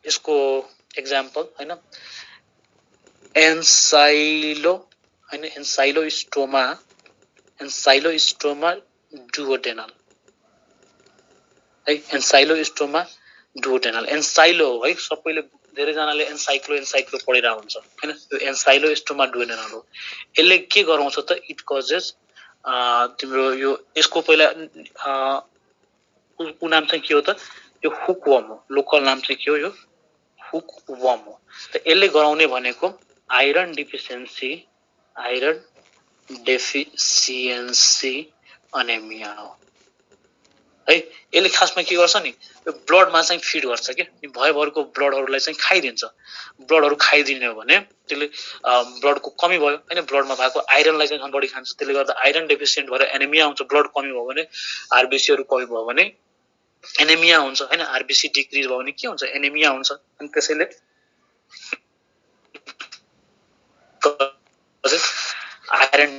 यसको एक्जाम्पल हैन एन्साइलोस्टोमा डुओडेनल है एन्साइलोस्टोमा डुओडेनल एन्साइलो है सबैले धेरै जनाले एन्साइक्लो पढिरा हुन्छ हैन त्यो एन्साइलोस्टोमा डुओडेनल हो यसले के गराउँछ त इट कजेस तिम्रो यो यसको पहिला उ नाम चाहिँ के हो त यो हुक वर्म हो लोकल नाम चाहिँ के हो यो हुक वर्म हो त यसले गराउने भनेको आइरन डेफिसिएन्सी अनेमिया हो है यसले खासमा के गर्छ नि यो ब्लडमा चाहिँ फिड गर्छ के भयभरको ब्लडहरुलाई चाहिँ खाइदिन्छ ब्लडहरु खाइदिने हो भने त्यसले ब्लडको कमी भयो हैन ब्लडमा भएको आइरनलाई चाहिँ बढी खान्छ त्यसले गर्दा आइरन डेफिसिएन्ट भएर एनेमिया हुन्छ ब्लड कमी भयो भने आरबीसीहरु कमी भयो भने एनेमिया हुन्छ हैन आरबीसी डिक्रिज भयो भने के हुन्छ एनेमिया हुन्छ अनि त्यसैले आइरन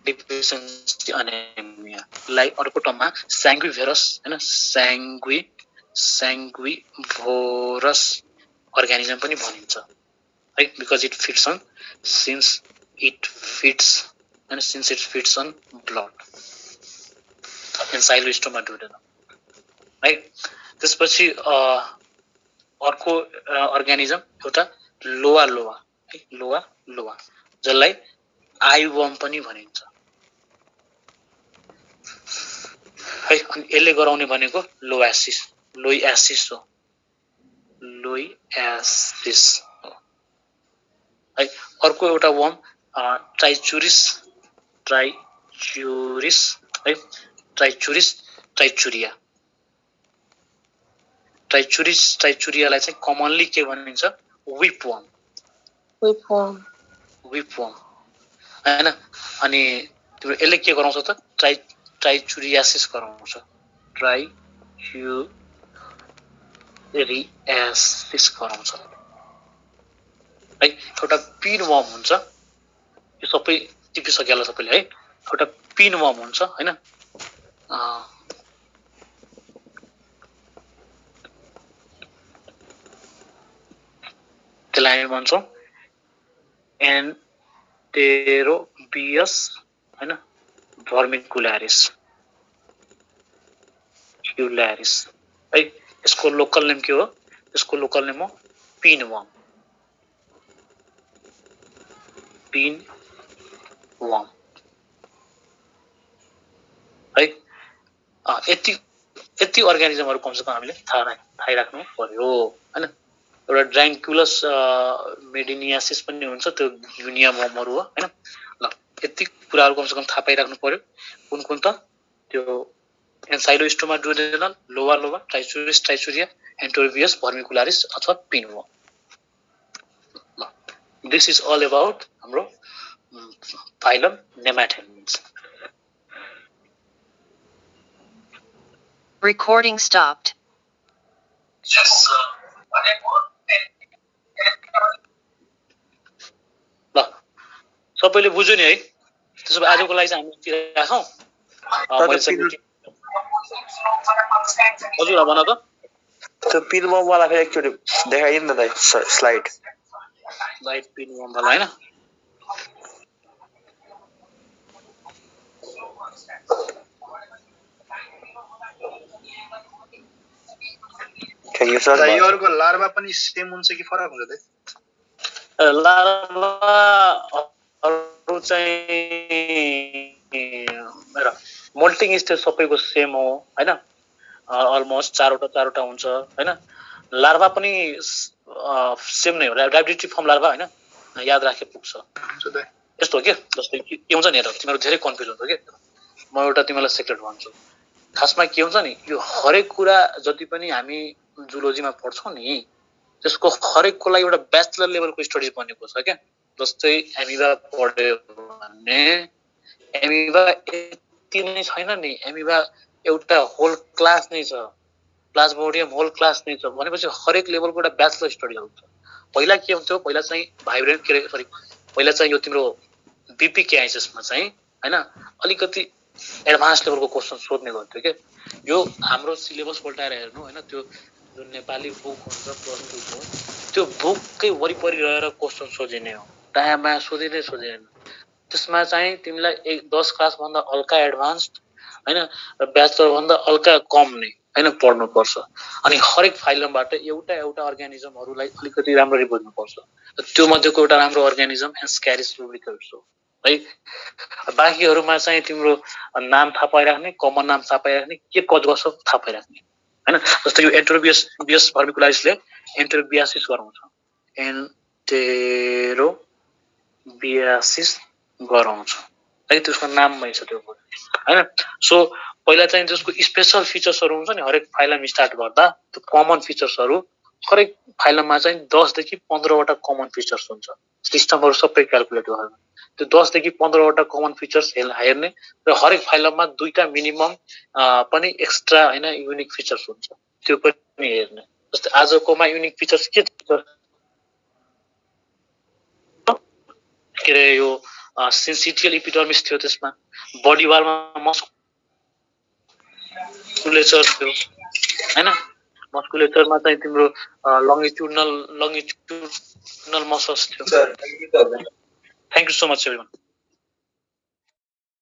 डेफिसिएन्सी अनेमिया लाई अर्को टर्ममा स्याङ्ग्विभेरस हैन स्याङ्ग्विभोरस अर्गानिजम पनि भनिन्छ है because it feeds on since it feeds on blood Ancylostoma duodenale है त्यसपछि अर्को अर्गानिजम एउटा लोवा है लोवा जसलाई आइवर्म पनि भनिन्छ है अनि यसले गराउने भनेको लोइएसिस हो है अर्को एउटा वर्म ट्राइचुरिस है ट्राइचुरियालाई चाहिँ कमनली के भनिन्छ विपवर्म हैन अनि तिम्रो यसले के गराउँछ त ट्राइचुरियासिस गराउँछ है एउटा पिन वर्म हुन्छ यो सबै टिपिसकेला सबैले है एउटा पिन वर्म हुन्छ हैन त्यसलाई हामी भन्छौँ एन्टेरोबियस हैन भर्मिकुलारिस क्युलारिस है। यसको लोकल नेम के हो? यसको लोकल नेम हो पिनवर्म है। यति अर्गानिजमहरु कमसेकम हामीले थाहा राख्नु पर्यो हैन। एउटा ड्राङ्कुलस मेडिनियासिस पनि हुन्छ, त्यो युनिया वर्महरु हो हैन। ल यति कुराहरु कमसेकम थाहा पाइराख्नु पर्यो। कुन त त्यो एन्साइलोस्टोमा डुडेनल, लोवा ट्राइचुरिस ट्राइचुरिया, एन्टेरोबियस भर्मिकुलारिस अथवा पिनवर्म। ल दिस इज अल अबाउट हाम्रो फाइलम नेमाटोड्स। Recording stopped. ल सबैले बुझ्यो नि है? त्यसो भए आजको लागि चाहिँ हामी यति राखौँ। हजुर भन त। त्यो पिनवर्म वाला फेरि एकचोटि देखाइदिनु न दाइ स्लाइड पिनवर्म वाला हैन। योहरुको लार्भा पनि सेम हुन्छ कि फरक हुन्छ त? लार्भाहरु चाहिँ मोल्टिङ स्टेज सबैको सेम हो हैन। अलमोस्ट चारवटा हुन्छ हैन। लार्भा पनि सेम नै हो, डाइब्रेटिभ फर्म लार्भा हैन। याद राखे पुग्छ। यस्तो हो के, जस्तै के हुन्छ नि हेर, तिमीहरु धेरै कन्फ्युज हुन्छ के। म एउटा तिमीलाई सिक्रेट भन्छु। खासमा के हुन्छ नि, यो हरेक कुरा जति पनि हामी जुलोजीमा पढ्छौं नि, त्यसको हरेकको लागि एउटा ब्याचलर लेभलको स्टडिज बनेको छ क्या। जस्तै एमिबा पढ्यो भने एमिबा यति नै छैन नि, एमिबा एउटा होल क्लास नै छ, प्लाज्मोडियम होल क्लास नै छ भनेपछि हरेक लेभलको एउटा ब्याचलर स्टडिज हुन्छ। पहिला के हुन्थ्यो, पहिला चाहिँ भाइब्रेन्ट पहिला चाहिँ यो तिम्रो बीपी केआइएसएसमा चाहिँ हैन अलिकति एडभान्स लेभलको क्वेशन सोध्ने गर्थ्यो के। यो हाम्रो सिलेबस पल्टाएर हेर्नु हैन, त्यो जुन नेपाली बुक हुन्छ प्लस 2 को, त्यो बुककै वरिपरि रहेर क्वेशन सोधिने हो, दायाँ बायाँ सोधिने सोधिएन। त्यसमा चाहिँ तिमीलाई 10 क्लास भन्दा हल्का एडभान्स्ड हैन र ब्याचलर भन्दा हल्का कम नै हैन पढ्नु पर्छ। अनि हरेक फाइलमबाट एउटा अर्गानिजमहरुलाई अलिकति राम्ररी बुझ्नु पर्छ। त्यो मध्येको एउटा राम्रो अर्गानिजम एस्क्यारिस रुब्रिकस हो है। बाँकीहरुमा चाहिँ तिम्रो नाम थाहा पाइराख्ने, कमन नाम थाहा पाइराख्ने, के कज गर्छ थाहा पाइराख्ने हैन। जस्तै यो एन्टेरोबियस भर्मिकुलारिसले एन्टेरोबियासिस गराउँछ, एन्टेरोबियासिस गराउँछ है, त्यसको नाममै छ त्यो हैन। सो पहिला चाहिँ जसको स्पेशल फिचर्सहरु हुन्छ नि, हरेक फाइलम स्टार्ट गर्दा त्यो कमन फिचर्सहरु हरेक फाइलममा चाहिँ 10 देखि 15 वटा कमन फिचर्स हुन्छ। सिस्टमहरु सबै क्याल्कुलेट गर्नु, त्यो 10 देखि 15 वटा कमन फिचर्स हेर्ने र हरेक फाइलममा दुईटा मिनिमम पनि एक्स्ट्रा हैन युनिक फिचर्स हुन्छ, त्यो पनि हेर्ने। जस्तै आजकोमा युनिक फिचर्स के छ के रे, यो सिन्सिटियल एपिडर्मिस थियो, त्यसमा बडी वालमा मस्कुलेचर थियो हैन। मस्कुलेचरमा चाहिँ तिम्रो लंगिट्युडनल मसल्स थियो। Thank you so much everyone.